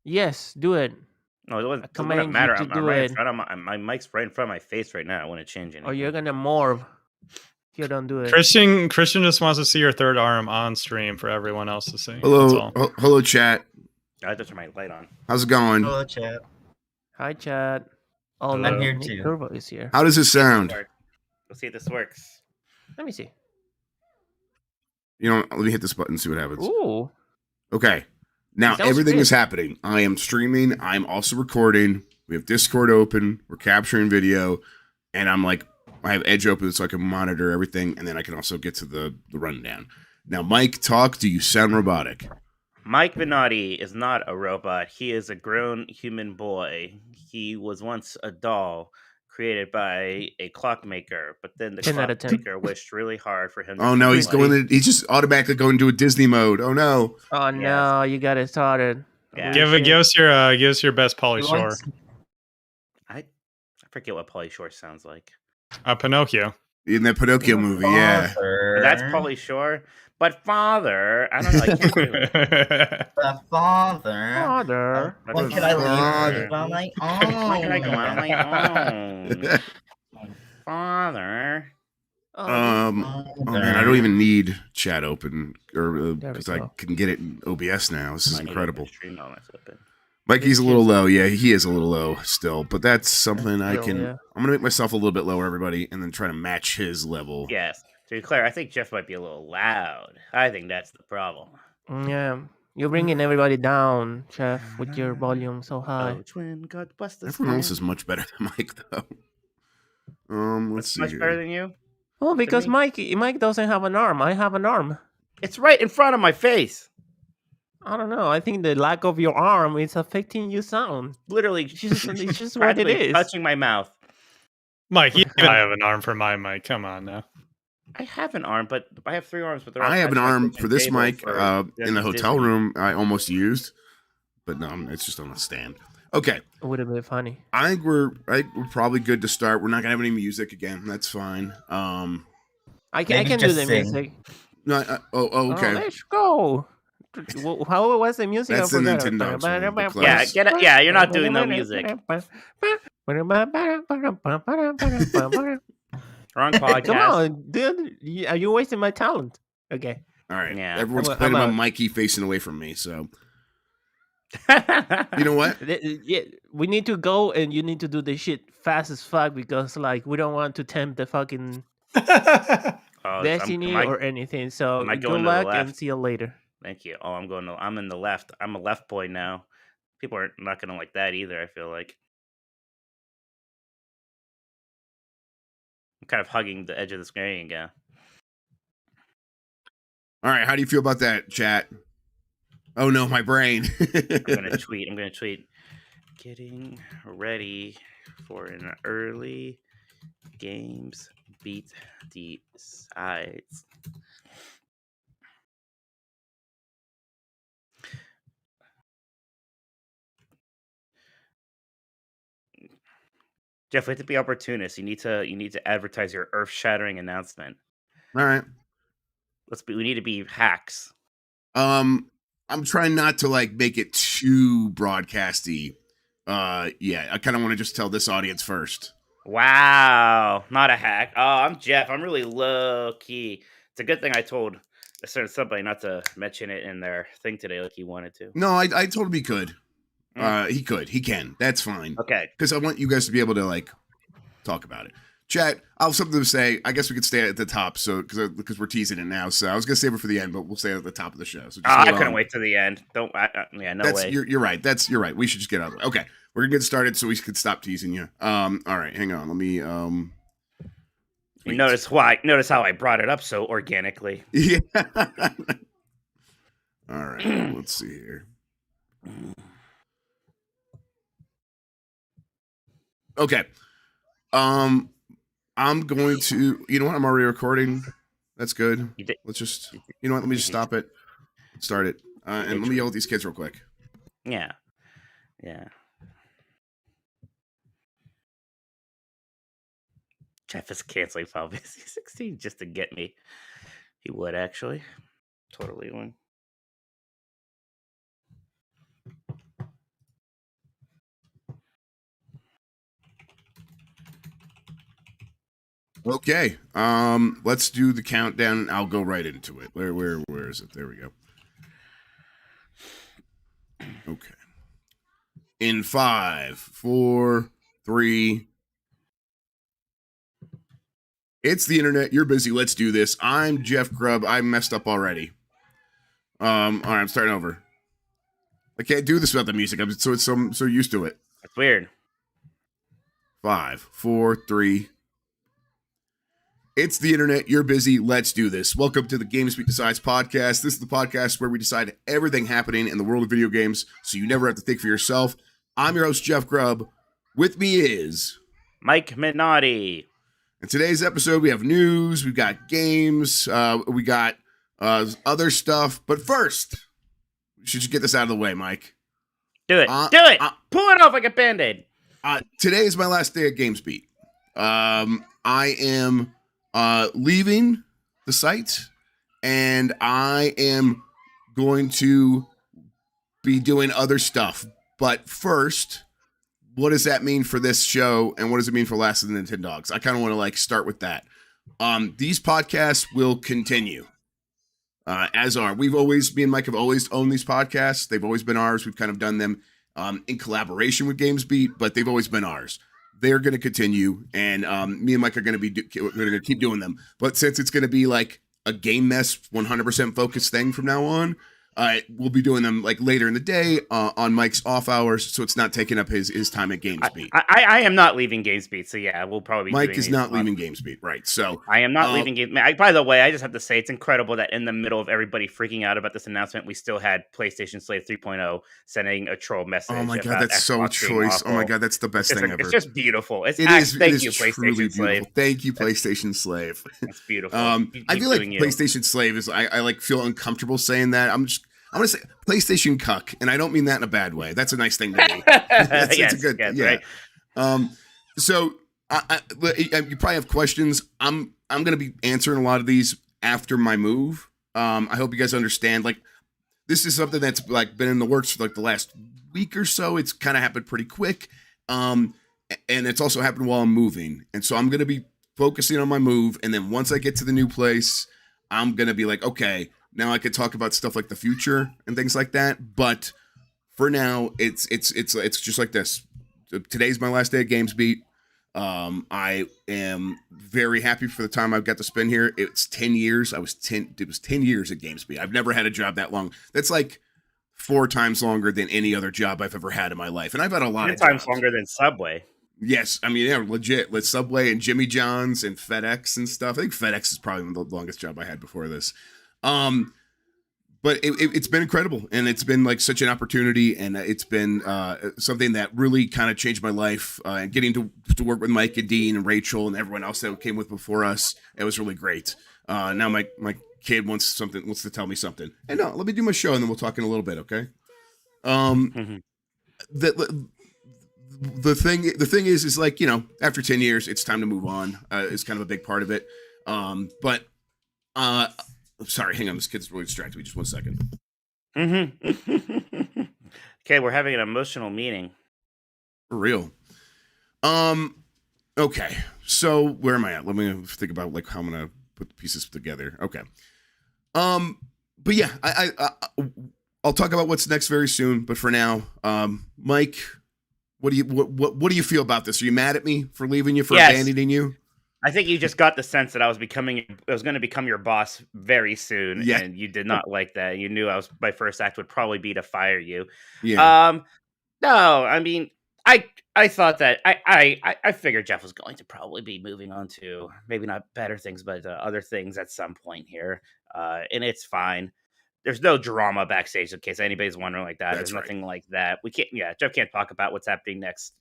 Yes, do it. No, it I wouldn't command matter. you to I'm do right in it, front of my mic's right in front of my face right now. I wouldn't change or you're anything. gonna morph if you don't do it. Christian just wants to see your third arm on stream for everyone else to see. That's Hello, all. hello, chat. I just turn my light on. How's it going? Hello, chat. Hi, chat. Oh, Hello. I'm here Nick too. Turbo is here. How does this sound? Let's see if this works. Let me see. You know, let me hit this button and see what happens. Ooh. Okay. Now It sounds everything good. is happening. I am streaming. I'm also recording. We have Discord open. We're capturing video. And I'm like, I have Edge open so I can monitor everything. And then I can also get to the rundown. Now, Mike, talk. Do you sound robotic? Mike Minotti is not a robot. He is a grown human boy. He was once a doll created by a clockmaker, but then the 10 out of 10. clockmaker wished really hard for him. Oh, no, he's he's just automatically going into a Disney mode. Oh, no. Oh no, you got it started. Yeah. Give us your best Pauly Shore. I forget what Pauly Shore sounds like. Pinocchio. In that Pinocchio movie, yeah. That's Pauly Shore. But father, I don't know. I can't do it. The father. Father. When can I Father. leave on my own? When can I go out on my own? Father. Oh man, I don't even need chat open or because I go. can get it in OBS now. This is incredible. Stream elements open. Mikey's a little low. Yeah, he is a little low still, but that's something I Still, can. yeah. I'm gonna make myself a little bit lower, everybody, and then try to match his level. Yes. To be clear, I think Jeff might be a little loud. I think that's the problem. Yeah. You're bringing everybody down, Chef, with your volume so high. Oh, twin God bless this. Everyone else is much better than Mike, though. Let's see. much here. better than you. Oh, because me? Mike doesn't have an arm. I have an arm. It's right in front of my face. I don't know. I think the lack of your arm is affecting your sound. Literally, It's just what it practically is. touching my mouth. Mike, I have an arm for my mic. Come on now. I have an arm, but I have 3 arms. But they're all I have an attached to my arm kitchen for this table mic for in the hotel Disney. room. I almost used, but no, it's just on a stand. Okay, It would have been funny. I think we're probably good to start. We're not gonna have any music again. That's fine. I Maybe can do just the sing. music. No, okay. Let's go. How was the music? That's the Nintendo song, the Yeah, class. get it. Yeah, you're not doing no music. Wrong podcast. Come on, dude. Are you wasting my talent? Okay. All right. Yeah. Everyone's I'm complaining about out. Mikey facing away from me, so you know what? Yeah, we need to go and you need to do this shit fast as fuck because like we don't want to tempt the fucking Oh, destiny or anything. So am I good going to the luck and left? see you later. Thank you. Oh, I'm in the left. I'm a left boy now. People are not gonna like that either. I feel like I'm kind of hugging the edge of the screen again. All right. How do you feel about that, chat? Oh no, my brain. I'm gonna tweet. Getting ready for an early GamesBeat Decides. Jeff, we have to be opportunists. You need to advertise your earth-shattering announcement. All right. We need to be hacks. I'm trying not to like make it too broadcasty. Yeah, I kind of want to just tell this audience first. Wow, not a hack. Oh, I'm Jeff. I'm really low key. It's a good thing I told a certain somebody not to mention it in their thing today, like he wanted to. No, I told him he could. He could. He can. That's fine. Okay. Because I want you guys to be able to like talk about it. Chat, I'll have something to say. I guess we could stay at the top, so because we're teasing it now. So I was gonna save it for the end, but we'll stay at the top of the show. So just I hold couldn't on. wait till the end. No way. You're right. You're right. We should just get out of the way. Okay, we're gonna get started so we could stop teasing you. All right, hang on. Let me You notice how I brought it up so organically. Yeah. All right. Let's see here. Okay. I'm going to. You know what? I'm already recording. That's good. Let's just. You know what? Let me just stop it. Start it. And let me yell at these kids real quick. Yeah. Jeff is canceling Final Fantasy 16 just to get me. He would actually. Totally would. Okay. Let's do the countdown. I'll go right into it. Where is it? There we go. Okay. In 5, 4, 3. It's the internet. You're busy. Let's do this. I'm Jeff Grubb. I messed up already. All right, I'm starting over. I can't do this without the music. I'm so used to it. That's weird. 5, 4, 3. It's the internet. You're busy. Let's do this. Welcome to the GamesBeat Decides podcast. This is the podcast where we decide everything happening in the world of video games so you never have to think for yourself. I'm your host, Jeff Grubb. With me is Mike Minotti. In today's episode, we have news, we've got games, we got other stuff. But first, we should just get this out of the way, Mike. Do it. Do it. Pull it off like a Band-Aid. Today is my last day at GamesBeat. I am leaving the site, and I am going to be doing other stuff. But first, what does that mean for this show, and what does it mean for Last of the Nintendogs? I kind of want to start with that. These podcasts will continue, as are. Me and Mike have always owned these podcasts. They've always been ours. We've kind of done them in collaboration with GamesBeat, but they've always been ours. They're going to continue, and me and Mike are going to keep doing them. But since it's going to be like a Game Mess 100% focused thing from now on, we'll be doing them later in the day on Mike's off hours, so it's not taking up his time at GamesBeat. I am not leaving GamesBeat, so yeah, we'll probably be Mike doing is these not on- leaving GamesBeat, right? So I am not leaving GamesBeat. By the way, I just have to say it's incredible that in the middle of everybody freaking out about this announcement, we still had PlayStation Slave 3.0 sending a troll message. oh my god, about that's so Xbox being choice. Oh my awful. god, that's the best thing ever. It's just beautiful. Thank you, truly PlayStation Slave. beautiful. Thank you, PlayStation Slave. That's beautiful. I feel like doing you. PlayStation Slave is I feel uncomfortable saying that. I'm gonna say PlayStation cuck, and I don't mean that in a bad way. That's a nice thing to be. It's a good, yeah. Right. So you probably have questions. I'm gonna be answering a lot of these after my move. I hope you guys understand. This is something that's been in the works for the last week or so. It's kind of happened pretty quick, and it's also happened while I'm moving. And so I'm gonna be focusing on my move, and then once I get to the new place, I'm gonna be okay. Now I could talk about stuff like the future and things like that, but for now, it's just like this. Today's my last day at GamesBeat. I am very happy for the time I've got to spend here. It's 10 years. It was 10 years at GamesBeat. I've never had a job that long. That's 4 times longer than any other job I've ever had in my life, and I've had a lot 10 of times jobs. longer than Subway. Yes, I mean, yeah, legit. With Subway and Jimmy John's and FedEx and stuff. I think FedEx is probably the longest job I had before this. But it's been incredible, and it's been such an opportunity, and it's been something that really kind of changed my life. And getting to work with Mike and Dean and Rachel and everyone else that came with before us, it was really great. Now my kid wants to tell me something, and no, let me do my show, and then we'll talk in a little bit, okay? The thing is after 10 years, it's time to move on. It's kind of a big part of it, but. Sorry, hang on. This kid's really distracted me. Just 1 second. Okay, we're having an emotional meeting. For real. Okay. So where am I at? Let me think about how I'm gonna put the pieces together. Okay. But yeah, I'll talk about what's next very soon. But for now, Mike, what do you feel about this? Are you mad at me for leaving you, for abandoning you? I think you just got the sense that I was going to become your boss very soon, Yeah. and you did not like that. You knew my first act would probably be to fire you. Yeah. No, I mean, I thought that I figured Jeff was going to probably be moving on to maybe not better things, but other things at some point here, and it's fine. There's no drama backstage in case anybody's wondering like that. That's There's right. nothing like that. Jeff can't talk about what's happening next.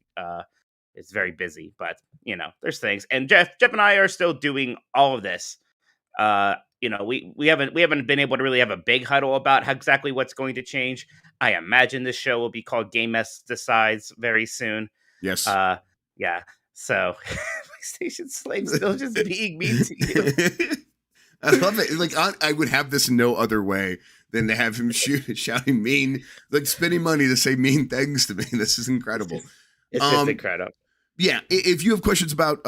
It's very busy, but there's things. And Jeff and I are still doing all of this. We haven't been able to really have a big huddle about exactly what's going to change. I imagine this show will be called GamesBeat Decides very soon. Yes. Yeah. So PlayStation Slave still just being mean to you. I love it. I would have this no other way than to have him shouting mean, spending money to say mean things to me. This is incredible. It's just incredible. yeah, if you have questions about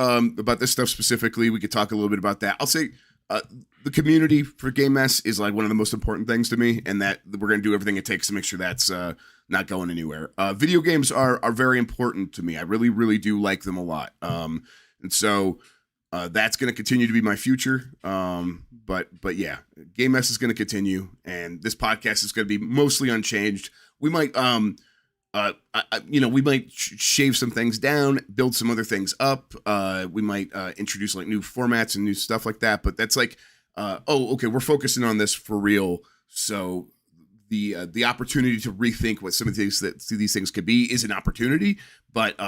this stuff specifically, we could talk a little bit about that. I'll say the community for Game Mess is like one of the most important things to me, and that we're going to do everything it takes to make sure that's not going anywhere. Video games are very important to me. I really, really do like them a lot. And so that's going to continue to be my future. But yeah, Game Mess is going to continue, and this podcast is going to be mostly unchanged. We might we might shave some things down, build some other things up. We might introduce like new formats and new stuff like that. But that's like, okay, we're focusing on this for real. So the opportunity to rethink what some of these things could be is an opportunity. But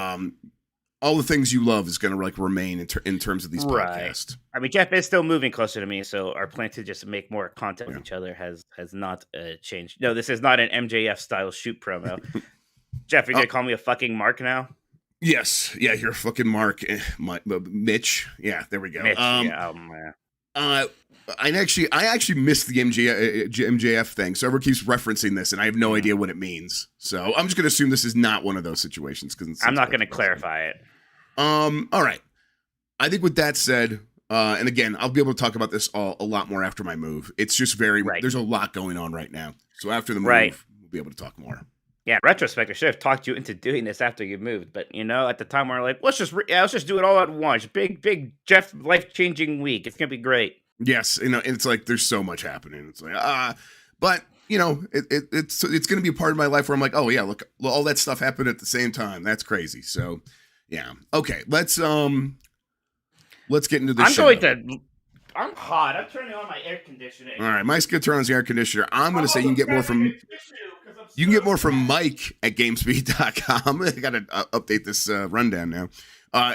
all the things you love is going to like remain in terms of these podcasts. I mean, Jeff is still moving closer to me, so our plan to just make more content with each other has not changed. No, this is not an MJF style shoot promo. Jeff, you're gonna call me a fucking Mark now? Yes, yeah, you're a fucking Mark, Mitch. Yeah, there we go. Mitch, yeah, oh man. I actually missed the MJF thing, so everyone keeps referencing this, and I have no idea what it means. So I'm just gonna assume this is not one of those situations because I'm not gonna clarify it. All right. I think with that said, and again, I'll be able to talk about this a lot more after my move. It's just there's a lot going on right now. So after the move, we'll be able to talk more. Yeah, in retrospect, I should have talked you into doing this after you moved. But, at the time we were like, let's just do it all at once. Big Jeff life-changing week. It's going to be great. Yes, it's like there's so much happening. It's like, but, it's going to be a part of my life where I'm like, oh, yeah, look, all that stuff happened at the same time. That's crazy. So, yeah. Okay, let's get into the show. I'm hot. I'm turning on my air conditioning. All right, Mike's going to turn on his air conditioner. I'm going to say you can get more from... You can get more from Mike at GamesBeat.com. I got to update this rundown now.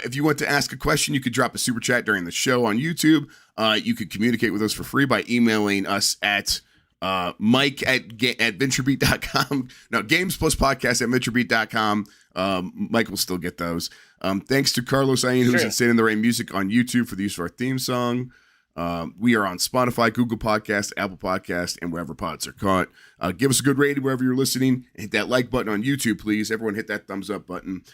If you want to ask a question, you could drop a super chat during the show on YouTube. You could communicate with us for free by emailing us at Mike at VentureBeat.com. No, Games Plus Podcast at VentureBeat.com. Mike will still get those. Thanks to Carlos Ayin, who's in Stand in the Rain Music on YouTube for the use of our theme song. We are on Spotify, Google Podcast, Apple Podcast, and wherever pods are caught. Give us a good rating wherever you're listening. Hit that like button on YouTube, please. Everyone hit that thumbs up button.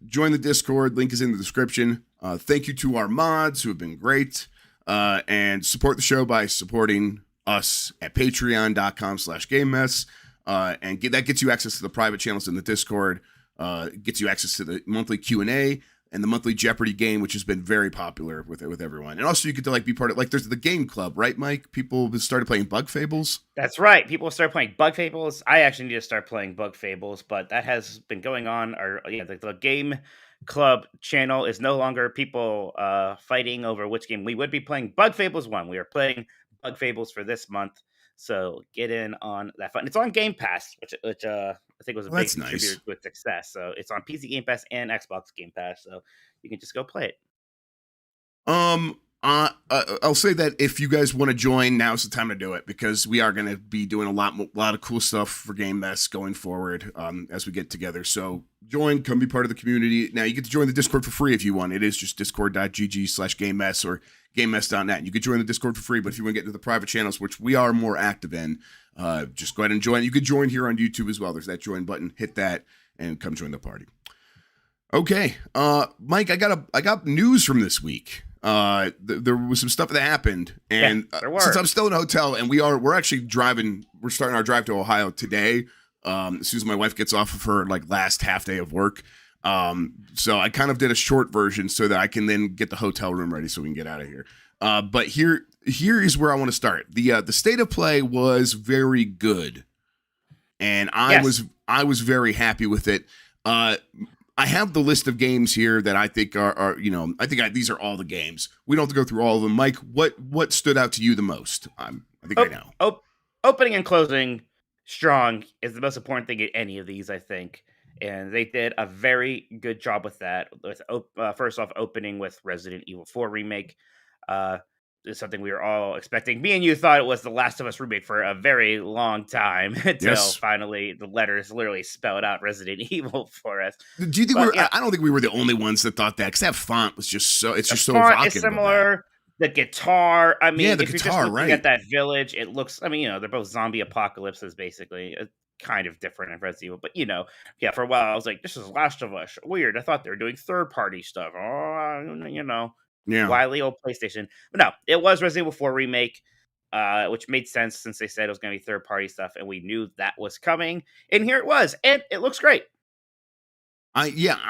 Join the Discord. Link is in the description. Thank you to our mods who have been great. And support the show by supporting us at patreon.com/GameMess. And that gets you access to the private channels in the Discord. Gets you access to the monthly Q&A. And the monthly Jeopardy game, which has been very popular with everyone. And also you get to be part of, there's the game club, right, Mike? People started playing Bug Fables. That's right. People started playing Bug Fables. I actually need to start playing Bug Fables, but that has been going on. The game club channel is no longer people fighting over which game we would be playing. Bug Fables 1. We are playing Bug Fables for this month. So get in on that fun. It's on Game Pass, which I think was a big contributor to its success. So it's on PC Game Pass and Xbox Game Pass. So you can just go play it. I'll say that if you guys want to join, now's the time to do it because we are going to be doing a lot of cool stuff for Game Mess going forward as we get together. So join, come be part of the community. Now you get to join the Discord for free if you want. It is just discord.gg/GameMess or GameMess.net. You could join the Discord for free, but if you want to get into the private channels, which we are more active in, just go ahead and join. You could join here on YouTube as well. There's that join button. Hit that and come join the party. Okay, Mike, I got news from this week. There was some stuff that happened, and since I'm still in a hotel, and we're actually driving. We're starting our drive to Ohio today. As soon as my wife gets off of her last half day of work. So I kind of did a short version so that I can then get the hotel room ready so we can get out of here. But here is where I want to start. The state of play was very good, and I was very happy with it. I have the list of games here that I think are these are all the games. We don't have to go through all of them. Mike, what stood out to you the most? I know. Opening and closing strong is the most important thing in any of these, I think. And they did a very good job with that. With first off, opening with Resident Evil 4 Remake. Is something we were all expecting. Me and you thought it was the Last of Us remake for a very long time until finally the letters literally spelled out Resident Evil for us. Do you think I don't think we were the only ones that thought that, because that font was just so so evocative. Is similar. The guitar. I mean, the if guitar, you're just looking at that village, it looks. I mean, they're both zombie apocalypses basically. kind of different in Resident Evil. But yeah, for a while I was like, this is Last of Us. Weird. I thought they were doing third-party stuff. Oh, Yeah. wily old PlayStation. But no, it was Resident Evil 4 Remake, which made sense since they said it was going to be third-party stuff, and we knew that was coming. And here it was, and it looks great. I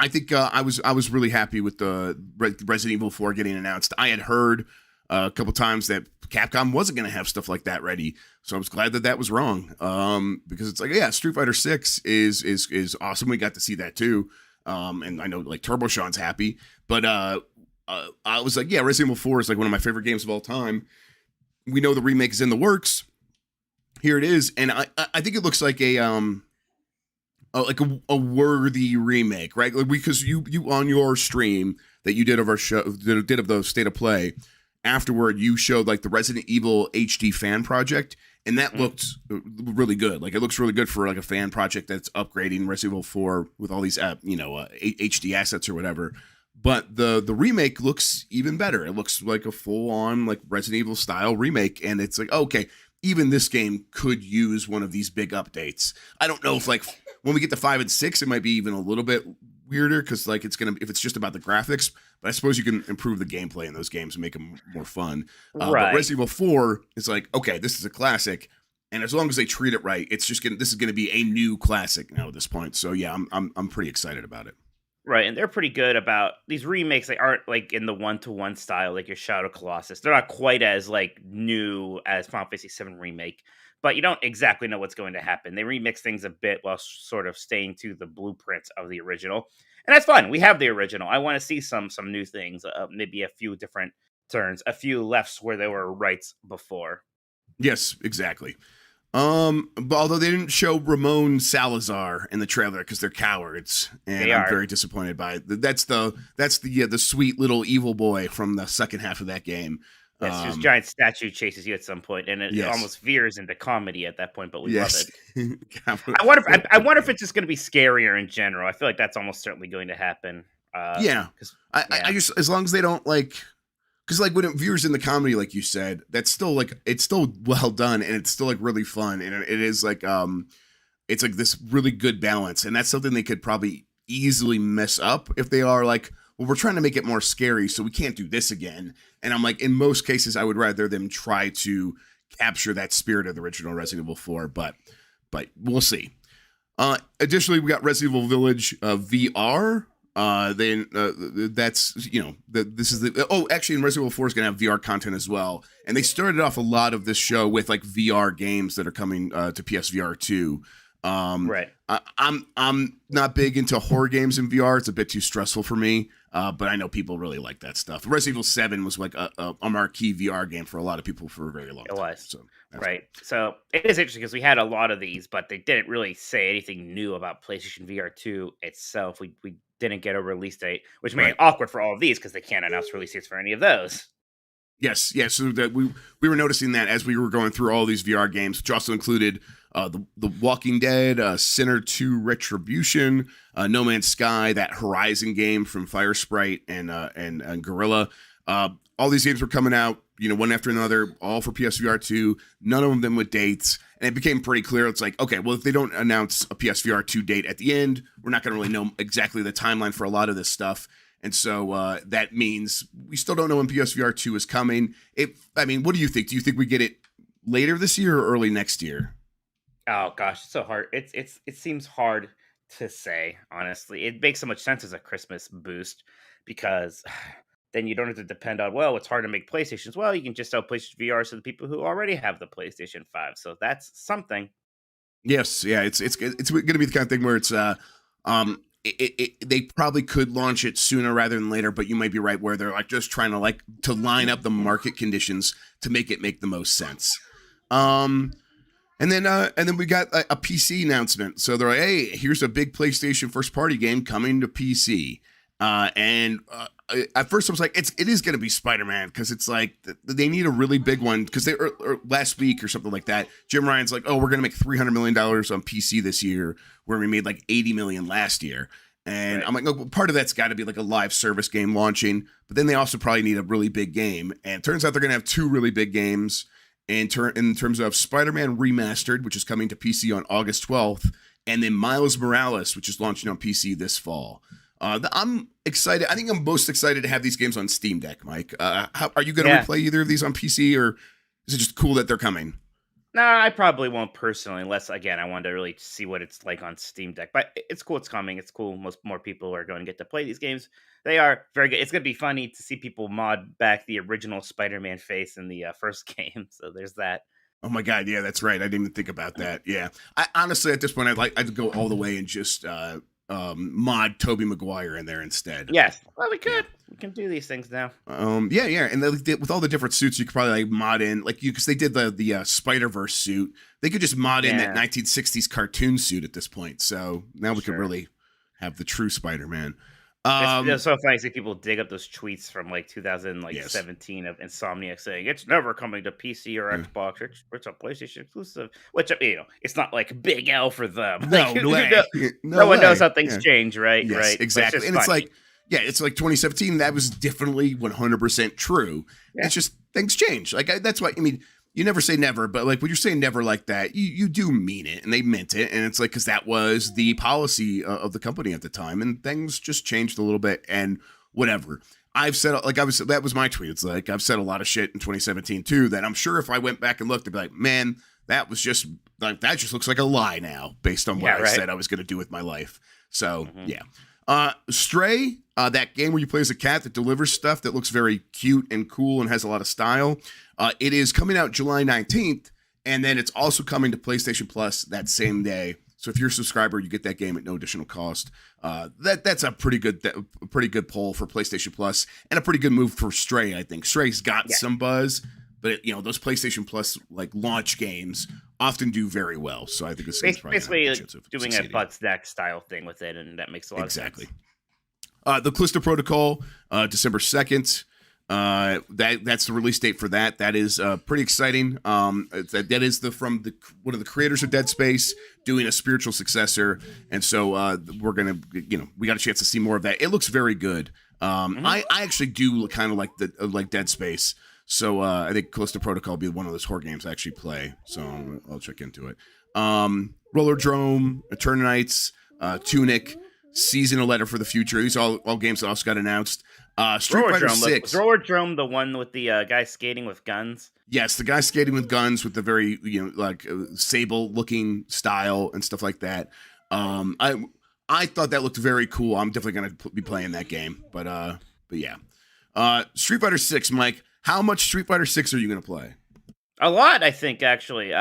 think I was really happy with the Resident Evil 4 getting announced. I had heard a couple times that Capcom wasn't going to have stuff like that ready, so I was glad that was wrong. Because it's like, yeah, Street Fighter 6 is awesome. We got to see that too, and I know like Turbo Sean's happy, but I was like, yeah, Resident Evil 4 is like one of my favorite games of all time. We know the remake is in the works. Here it is, and I think it looks like a worthy remake, right? Like, because you on your stream that you did of our show, did of the State of Play, afterward you showed like the Resident Evil HD fan project, and that looked really good. Like, it looks really good for like a fan project that's upgrading Resident Evil 4 with all these HD assets or whatever. But the remake looks even better. It looks like a full on like Resident Evil style remake, and it's like, okay, even this game could use one of these big updates. I don't know if like when we get to 5 and 6, it might be even a little bit weirder because like if it's just about the graphics. But I suppose you can improve the gameplay in those games and make them more fun. Right. But Resident Evil 4 is like, okay, this is a classic, and as long as they treat it right, this is gonna be a new classic now at this point. So yeah, I'm pretty excited about it. Right, and they're pretty good about these remakes. They aren't like in the one-to-one style like your Shadow Colossus. They're not quite as like new as Final Fantasy VII Remake, but you don't exactly know what's going to happen. They remix things a bit while sort of staying to the blueprints of the original, and that's fun. We have the original. I want to see some new things, maybe a few different turns, a few lefts where there were rights before. Yes, exactly. But although they didn't show Ramon Salazar in the trailer because they're cowards, and I'm very disappointed by it. That's the sweet little evil boy from the second half of that game. Yes, his giant statue chases you at some point, and it almost veers into comedy at that point. But we love it. I wonder if it's just going to be scarier in general. I feel like that's almost certainly going to happen. I just, as long as they don't like. Because like when it veers in the comedy, like you said, that's still like, it's still well done, and it's still like really fun, and it is like it's like this really good balance, and that's something they could probably easily mess up if they are like, well, we're trying to make it more scary, so we can't do this again. And I'm like, in most cases, I would rather them try to capture that spirit of the original Resident Evil 4, but we'll see. Additionally, we got Resident Evil Village VR. That's this is the actually, in Resident Evil 4 is gonna have VR content as well, and they started off a lot of this show with like VR games that are coming to PSVR 2. Right. I'm not big into horror games in VR. It's a bit too stressful for me. But I know people really like that stuff. Resident Evil 7 was like a marquee VR game for a lot of people for a very long time. It was. So, right. So it is interesting because we had a lot of these, but they didn't really say anything new about PlayStation VR 2 itself. We didn't get a release date, which made it awkward for all of these because they can't announce release dates for any of those. Yes. So that we were noticing that as we were going through all these VR games, which also included the Walking Dead, Sinner 2 Retribution, No Man's Sky, that Horizon game from Firesprite and Guerrilla. All these games were coming out, one after another, all for PSVR 2, none of them with dates. And it became pretty clear. It's like, okay, well, if they don't announce a PSVR 2 date at the end, we're not going to really know exactly the timeline for a lot of this stuff. And so that means we still don't know when PSVR 2 is coming. What do you think? Do you think we get it later this year or early next year? Oh gosh, it's so hard. It seems hard to say, honestly. It makes so much sense as a Christmas boost because then you don't have to depend on, well, it's hard to make PlayStations. Well, you can just sell PlayStation VR to the people who already have the PlayStation 5. So that's something. Yes, yeah, it's going to be the kind of thing where it's they probably could launch it sooner rather than later, but you might be right where they're like just trying to line up the market conditions to make it make the most sense. And then we got a PC announcement. So they're like, hey, here's a big PlayStation first party game coming to PC. At first I was like, it is going to be Spider-Man because it's like they need a really big one because they last week or something like that. Jim Ryan's like, oh, we're going to make $300 million on PC this year where we made like 80 million last year. And right. I'm like, no, part of that's got to be like a live service game launching, but then they also probably need a really big game. And it turns out they're going to have two really big games. in terms of Spider-Man Remastered, which is coming to PC on August 12th, and then Miles Morales, which is launching on PC this fall. I'm excited. I think I'm most excited to have these games on Steam Deck, Mike. How, are you going to replay either of these on PC, or is it just cool that they're coming? No, I probably won't personally, unless, again, I want to really see what it's like on Steam Deck. But it's cool it's coming. It's cool. More people are going to get to play these games. They are very good. It's going to be funny to see people mod back the original Spider-Man face in the first game. So there's that. Oh my God, yeah, that's right. I didn't even think about that. Yeah, I honestly, at this point, I'd go all the way and just mod Tobey Maguire in there instead. Yes, well, we could. We can do these things now. Yeah, and with all the different suits, you could probably like mod in, like because they did the Spider-Verse suit. They could just mod in that 1960s cartoon suit at this point. So now we could really have the true Spider-Man. It's so funny to see people dig up those tweets from like 2017 of Insomniac saying it's never coming to PC or Xbox. It's a PlayStation exclusive. Which, you know, it's not like big L for them. No, like, no way. No one knows how things change, right? Yes, right. Exactly. And funny. It's like 2017. That was definitely 100% true. Yeah. It's just things change. Like that's why, I mean, you never say never, but like when you're saying never like that, you do mean it, and they meant it. And it's like, because that was the policy of the company at the time, and things just changed a little bit and whatever. I've said, like, that was my tweet. It's like, I've said a lot of shit in 2017 too, that I'm sure if I went back and looked, I'd be like, man, that was just like, that just looks like a lie now based on what I said I was going to do with my life. So Stray, that game where you play as a cat that delivers stuff that looks very cute and cool and has a lot of style. It is coming out July 19th, and then it's also coming to PlayStation Plus that same day. So if you're a subscriber, you get that game at no additional cost. That's a pretty good poll for PlayStation Plus, and a pretty good move for Stray. I think Stray's got some buzz, but you know those PlayStation Plus like launch games often do very well. So I think it's basically doing a Bugs Deck style thing with it, and that makes a lot of sense. The Callisto Protocol, December 2nd. That's the release date for that. That is pretty exciting. That is one of the creators of Dead Space doing a spiritual successor, and so we're gonna, we got a chance to see more of that. It looks very good. I actually do kind of like Dead Space, so I think Callisto Protocol will be one of those horror games I actually play. So I'll check into it. Rollerdrome, Eternites, Tunic, Season, A Letter for the Future. These are all games that also got announced. Street Fighter 6. Rollerdrome, the one with the guy skating with guns. Yes, the guy skating with guns with the very sable looking style and stuff like that. I thought that looked very cool. I'm definitely gonna be playing that game. But yeah. Street Fighter 6, Mike. How much Street Fighter 6 are you gonna play? A lot, I think. Actually,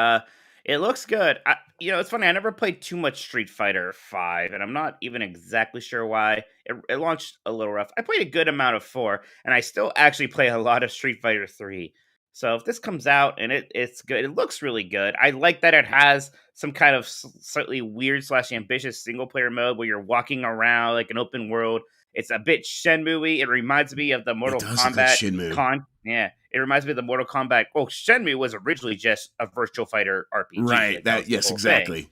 it looks good. It's funny. I never played too much Street Fighter 5, and I'm not even exactly sure why. It launched a little rough. I played a good amount of 4, and I still actually play a lot of Street Fighter 3. So if this comes out and it's good, it looks really good. I like that it has some kind of slightly weird / ambitious single player mode where you're walking around like an open world. It's a bit Shenmue-y. It reminds me of the Mortal Kombat. It reminds me of the Mortal Kombat. Well, Shenmue was originally just a virtual fighter RPG. Right. Yes, exactly. Thing.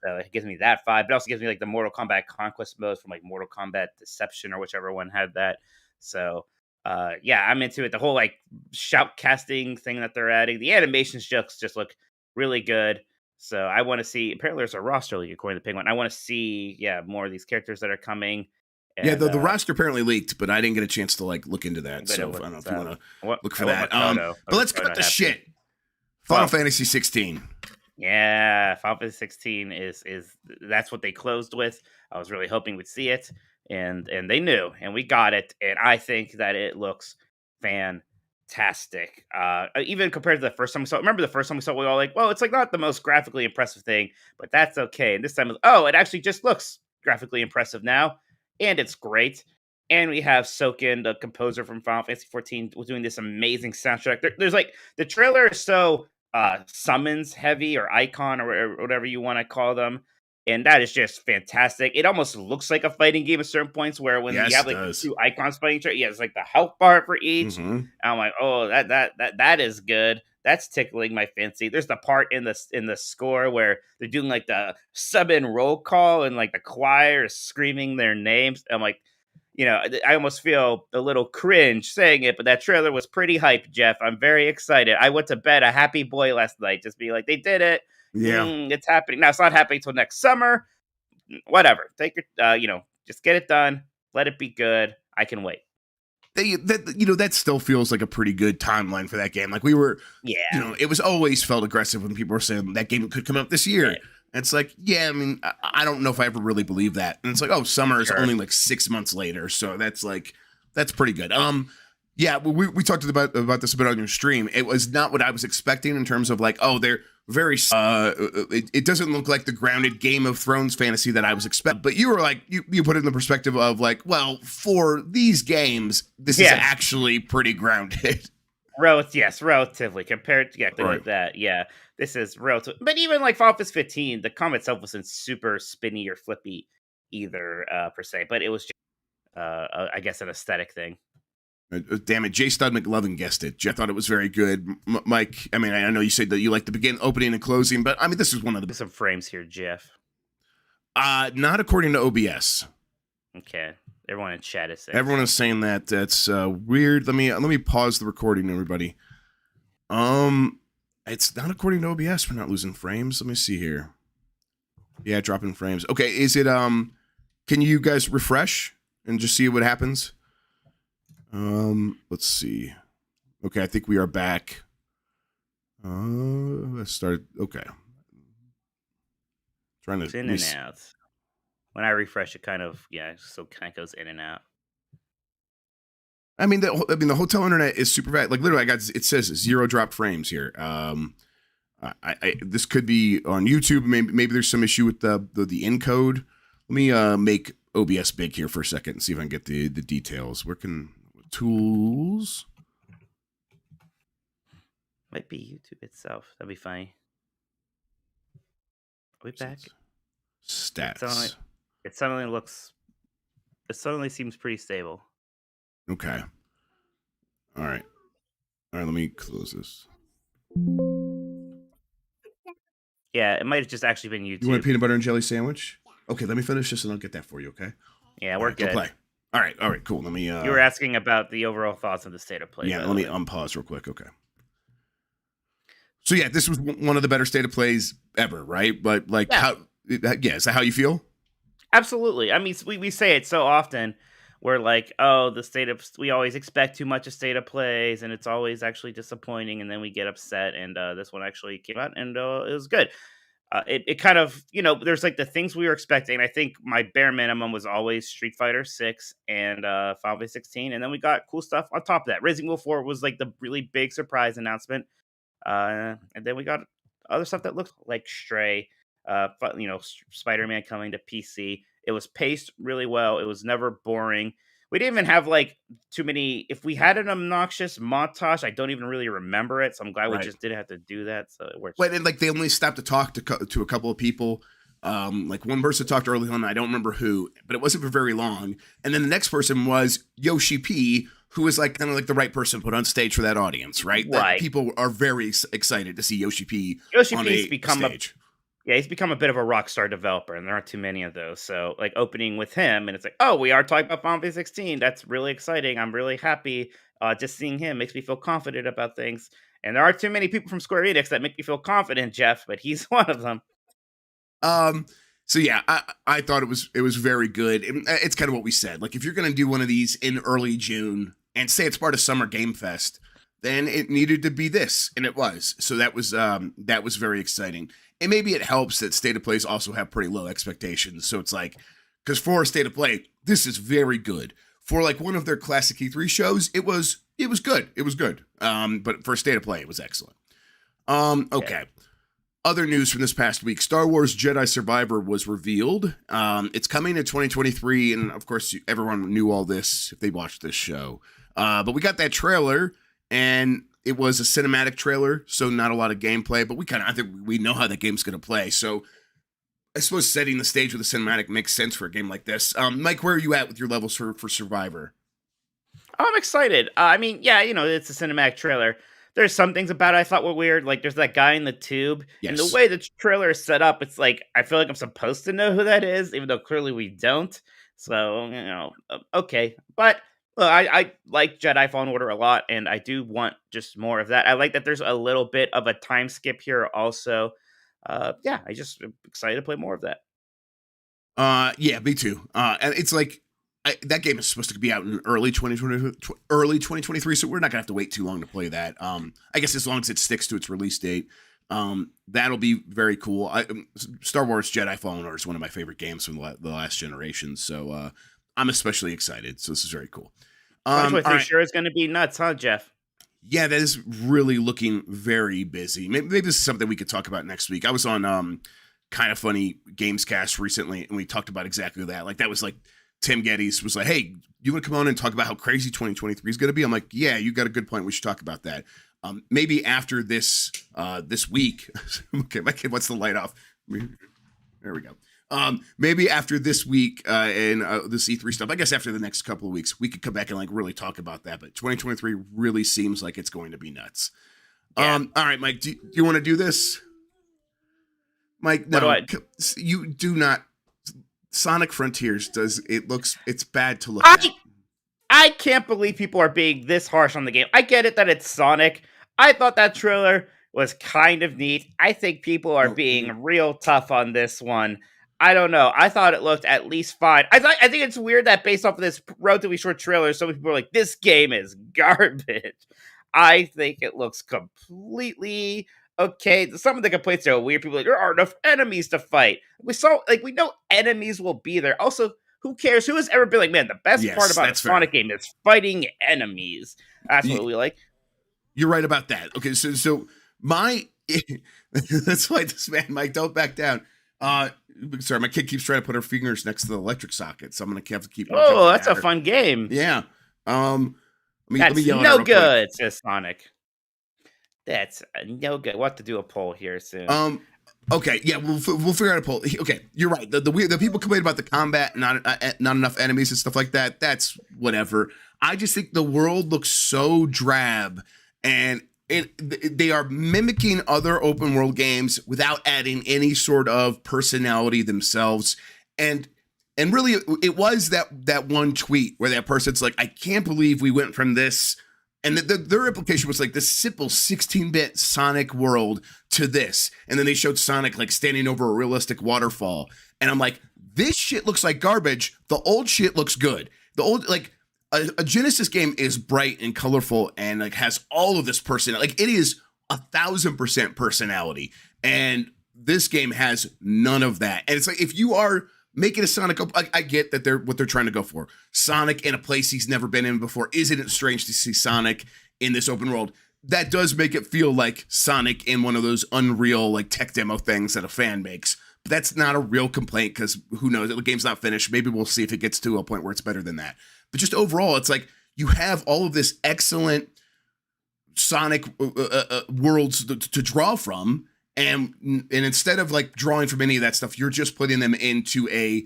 So it gives me that vibe. But it also gives me like the Mortal Kombat Conquest mode from like Mortal Kombat Deception or whichever one had that. So I'm into it. The whole like shout casting thing that they're adding. The animations just look really good. So I want to see. Apparently, there's a roster leak according to Penguin. I want to see more of these characters that are coming. And, the roster apparently leaked, but I didn't get a chance to look into that. So I don't know if you want to look for that. But let's cut the shit. Final Fantasy 16. Yeah, Final Fantasy 16 is that's what they closed with. I was really hoping we'd see it, and they knew, and we got it, and I think that it looks fantastic. Even compared to the first time we saw it. Remember the first time we saw it, we were all like, well, it's like not the most graphically impressive thing, but that's okay. And this time, it actually just looks graphically impressive now. And it's great. And we have Soken, the composer from Final Fantasy XIV, doing this amazing soundtrack. There's like, the trailer is so summons heavy or icon or whatever you want to call them. And that is just fantastic. It almost looks like a fighting game at certain points where when you have like 2 icons fighting each other, it's like the health bar for each. Mm-hmm. And I'm like, oh, that is good. That's tickling my fancy. There's the part in the score where they're doing like the sub-in roll call and like the choir is screaming their names. I'm like, I almost feel a little cringe saying it, but that trailer was pretty hype, Jeff. I'm very excited. I went to bed a happy boy last night, just being like, they did it. Yeah. It's happening. Now, it's not happening until next summer. Whatever. Take your, just get it done. Let it be good. I can wait. That still feels like a pretty good timeline for that game. Like we were, Yeah. it was always felt aggressive when people were saying that game could come out this year. Right. And it's like, I mean, I don't know if I ever really believe that. And it's like, oh, summer is Sure. only like 6 months later, so that's pretty good. Yeah, we talked about this a bit on your stream. It was not what I was expecting in terms of like, oh, they're very. It doesn't look like the grounded Game of Thrones fantasy that I was expecting. But you were like, you put it in the perspective of like, well, for these games, this is actually pretty grounded. Relatively compared to Right. like that. Yeah, this is relative. But even like Final Fantasy 15, the combat itself wasn't super spinny or flippy either, per se. But it was just, I guess, an aesthetic thing. Damn it, J. Stud McLovin guessed it. I thought it was very good. Mike, I mean, I know you said that you like the opening and closing, but I mean, this is one of There's some frames here, Jeff. not according to OBS. Okay, everyone in chat is saying. Everyone is saying that. That's weird. Let me pause the recording, everybody. It's not according to OBS. We're not losing frames. Let me see here. Yeah, dropping frames. Okay, is it can you guys refresh and just see what happens? Let's see. Okay, I think we are back. Let's start. Okay. Trying to It's in and out. When I refresh, it kind of goes in and out. I mean, the hotel internet is super bad. Like literally, it says 0 dropped frames here. This could be on YouTube. Maybe there's some issue with the encode. Let me make OBS big here for a second and see if I can get the details. Where can tools? Might be YouTube itself. That'd be funny. Are we back? Stats. It suddenly seems pretty stable. Okay. All right. Let me close this. Yeah, it might have just actually been YouTube. You want a peanut butter and jelly sandwich? Okay, let me finish this and I'll get that for you, okay? Yeah, we're good. Go play. All right, cool. Let me You were asking about the overall thoughts of the state of play. Yeah, let me unpause real quick, okay. So yeah, this was one of the better state of plays ever, right? But like is that how you feel? Absolutely. I mean, we say it so often. We're like, oh, we always expect too much of state of plays, and it's always actually disappointing, and then we get upset, and this one actually came out, and it was good. It kind of, there's like the things we were expecting. I think my bare minimum was always Street Fighter 6 and Final Fantasy 16, and then we got cool stuff on top of that. Resident Evil 4 was like the really big surprise announcement, and then we got other stuff that looked like Stray, Spider-Man coming to PC. It was paced really well. It was never boring. We didn't even have like too many. If we had an obnoxious montage, I don't even really remember it. So I'm glad we just didn't have to do that. So it works. But and like they only stopped to talk to a couple of people. Like one person talked early on. I don't remember who, but it wasn't for very long. And then the next person was Yoshi P, who was like kind of like the right person put on stage for that audience, right? Right. That people are very excited to see Yoshi P. Yoshi on P's a become stage. he's become a bit of a rock star developer, and there aren't too many of those. So, like, opening with him, and it's like, oh, we are talking about Final Fantasy 16. That's really exciting. I'm really happy. Just seeing him makes me feel confident about things. And there aren't too many people from Square Enix that make me feel confident, Jeff, but he's one of them. So yeah, I thought it was very good. It's kind of what we said. Like if you're gonna do one of these in early June and say it's part of Summer Game Fest, then it needed to be this, and it was. So that was very exciting. And maybe it helps that State of Plays also have pretty low expectations. So it's like, because for a State of Play, this is very good. For like one of their classic E3 shows, it was good. It was good. But for State of Play, it was excellent. Okay. Yeah. Other news from this past week, Star Wars Jedi Survivor was revealed. It's coming in 2023, and of course, everyone knew all this if they watched this show. But we got that trailer, and it was a cinematic trailer, so not a lot of gameplay, but I think we know how that game's going to play. So I suppose setting the stage with a cinematic makes sense for a game like this. Mike, where are you at with your levels for Survivor? I'm excited. I mean, yeah, it's a cinematic trailer. There's some things about it I thought were weird. Like, there's that guy in the tube. Yes. And the way the trailer is set up, it's like, I feel like I'm supposed to know who that is, even though clearly we don't. So okay, but I like Jedi Fallen Order a lot, and I do want just more of that. I like that there's a little bit of a time skip here, also. Yeah, I just am excited to play more of that. Yeah, me too. And it's like that game is supposed to be out in early 2023, so we're not gonna have to wait too long to play that. I guess as long as it sticks to its release date, that'll be very cool. Star Wars Jedi Fallen Order is one of my favorite games from the last generation, so I'm especially excited. So this is very cool. 2023 right. sure is going to be nuts, huh, Jeff? Yeah, that is really looking very busy. Maybe this is something we could talk about next week. I was on Kind of Funny Gamescast recently, and we talked about exactly that. Like, that was like Tim Geddes was like, "Hey, you want to come on and talk about how crazy 2023 is going to be?" I'm like, "Yeah, you got a good point. We should talk about that." Maybe after this week. Okay, my kid wants the light off. There we go. Maybe after this week and the C3 stuff, I guess after the next couple of weeks, we could come back and like really talk about that. But 2023 really seems like it's going to be nuts. Yeah. All right, Mike, do you want to do this? Mike, no, you do not. Sonic Frontiers it's bad to look at. I can't believe people are being this harsh on the game. I get it that it's Sonic. I thought that trailer was kind of neat. I think people are being real tough on this one. I don't know. I thought it looked at least fine. I think it's weird that based off of this relatively short trailer, so many people are like, this game is garbage. I think it looks completely okay. Some of the complaints are weird. People are like, there aren't enough enemies to fight. We know enemies will be there. Also, who cares? Who has ever been like, man, the best part about a Sonic game is fighting enemies. That's what we like. You're right about that. Okay, so my that's why this man, Mike, don't back down. Sorry, my kid keeps trying to put her fingers next to the electric socket, so I'm gonna have to keep. Oh, that's a fun game. Yeah. That's no good, says Sonic. That's no good. We'll have to do a poll here soon. Okay, yeah, we'll figure out a poll. Okay, you're right. The people complain about the combat, not enough enemies and stuff like that. That's whatever. I just think the world looks so drab, and they are mimicking other open world games without adding any sort of personality themselves. And really, it was that one tweet where that person's like, "I can't believe we went from this." And their implication was like this simple 16-bit Sonic world to this. And then they showed Sonic like standing over a realistic waterfall. And I'm like, this shit looks like garbage. The old shit looks good. The old, like, a Genesis game is bright and colorful and like has all of this personality. Like, it is 1,000% personality. And this game has none of that. And it's like, if you are making a Sonic, I get that what they're trying to go for. Sonic in a place he's never been in before. Isn't it strange to see Sonic in this open world? That does make it feel like Sonic in one of those Unreal like tech demo things that a fan makes. But that's not a real complaint because who knows? The game's not finished. Maybe we'll see if it gets to a point where it's better than that. But just overall, it's like you have all of this excellent Sonic worlds to draw from. And instead of like drawing from any of that stuff, you're just putting them into a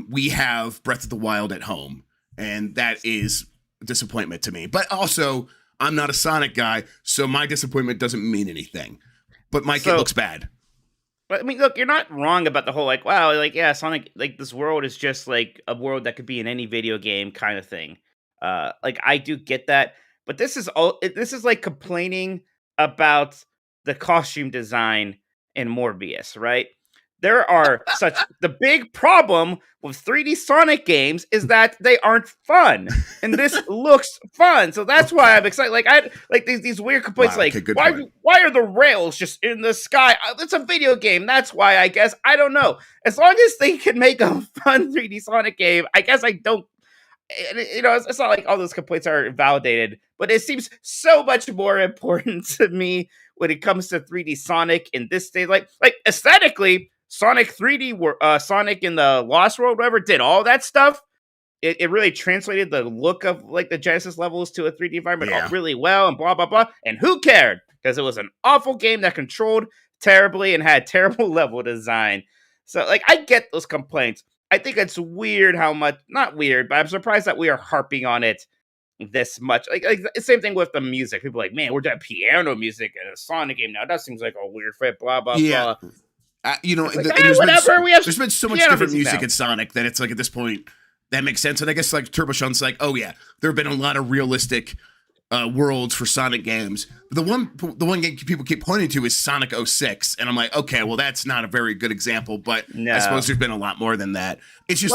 we have Breath of the Wild at home. And that is a disappointment to me. But also, I'm not a Sonic guy, so my disappointment doesn't mean anything. But Mike, it looks bad. But I mean, look, you're not wrong about the whole like, wow, like, yeah, Sonic, like this world is just like a world that could be in any video game kind of thing. Like I do get that, but this is like complaining about the costume design in Morbius, right? There are the big problem with 3D Sonic games is that they aren't fun, and this looks fun, so that's why I'm excited. Like I like these weird complaints, wow, like okay, why are the rails just in the sky? It's a video game, that's why. I guess I don't know. As long as they can make a fun 3D Sonic game, I guess I don't. You know, it's not like all those complaints are validated, but it seems so much more important to me when it comes to 3D Sonic in this state. Like aesthetically, Sonic 3D, Sonic in the Lost World, whatever, did all that stuff. It really translated the look of like the Genesis levels to a 3D environment really well, and blah blah blah. And who cared? Because it was an awful game that controlled terribly and had terrible level design. So like I get those complaints. I think it's weird how much, not weird, but I'm surprised that we are harping on it this much. Like same thing with the music. People are like, man, we're doing piano music in a Sonic game now. That seems like a weird fit, blah, blah, blah. You know, like, whatever. There's been so much different music in Sonic that it's like at this point, that makes sense. And I guess like Turbo Shun's like, oh yeah, there have been a lot of realistic worlds for Sonic games. But the one game people keep pointing to is Sonic 06. And I'm like, okay, well, that's not a very good example, but I suppose there's been a lot more than that. It's just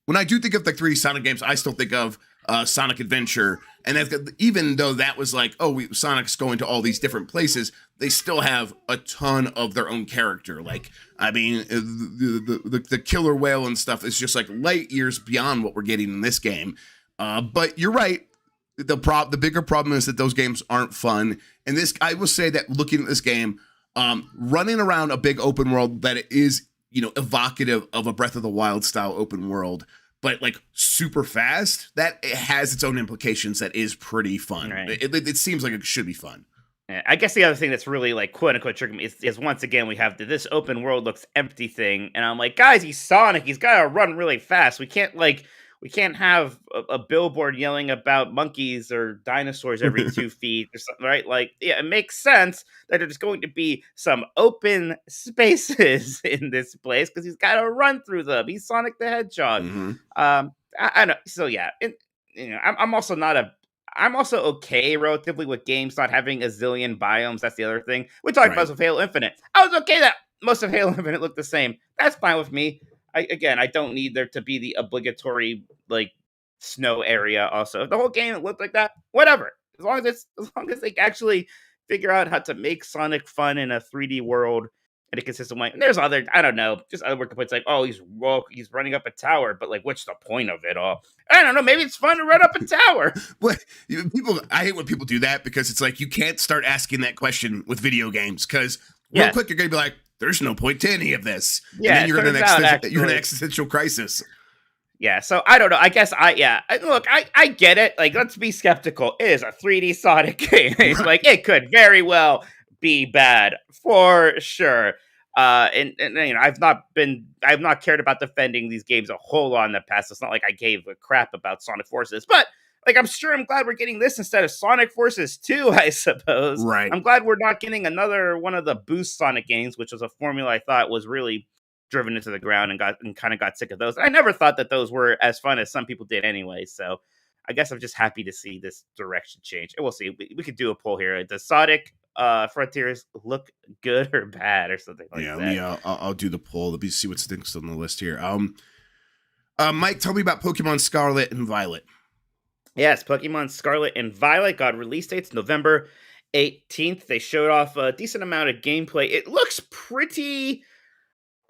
when I do think of like 3D Sonic games, I still think of Sonic Adventure. And even though that was like, Sonic's going to all these different places, they still have a ton of their own character. Like, I mean, the killer whale and stuff is just like light years beyond what we're getting in this game. But you're right. The bigger problem is that those games aren't fun. And this, I will say that looking at this game, running around a big open world that is, evocative of a Breath of the Wild style open world, but like super fast, that it has its own implications that is pretty fun. Right. It seems like it should be fun. Yeah, I guess the other thing that's really like quote unquote tricking me is once again we have this open world looks empty thing, and I'm like, guys, he's Sonic, he's got to run really fast. We can't have a billboard yelling about monkeys or dinosaurs every 2 feet or something, right? Like, yeah, it makes sense that there's going to be some open spaces in this place because he's got to run through them. He's Sonic the Hedgehog. Mm-hmm. I know. So yeah, I'm also okay relatively with games not having a zillion biomes. That's the other thing we talked about with Halo Infinite. I was okay that most of Halo Infinite looked the same. That's fine with me. I don't need there to be the obligatory like snow area. Also, if the whole game looked like that, whatever. As long as they actually figure out how to make Sonic fun in a 3D world in a consistent way. And there's other complaints like, oh, he's running up a tower, but like, what's the point of it all? I don't know. Maybe it's fun to run up a tower. I hate when people do that because it's like you can't start asking that question with video games because real quick you're gonna be like, there's no point to any of this. Yeah, and then you're in an existential crisis. Yeah, so I don't know. I guess I get it. Like, let's be skeptical. It is a 3D Sonic game. It's like it could very well be bad for sure. And I've not cared about defending these games a whole lot in the past. It's not like I gave a crap about Sonic Forces, but like, I'm glad we're getting this instead of Sonic Forces 2, I suppose. Right. I'm glad we're not getting another one of the Boost Sonic games, which was a formula I thought was really driven into the ground and kind of got sick of those. I never thought that those were as fun as some people did anyway. So I guess I'm just happy to see this direction change. And we'll see. We could do a poll here. Does Sonic Frontiers look good or bad or something like that? Yeah, I'll do the poll. Let me see what's next on the list here. Mike, tell me about Pokemon Scarlet and Violet. Yes, Pokemon Scarlet and Violet got release dates November 18th. They showed off a decent amount of gameplay. It looks pretty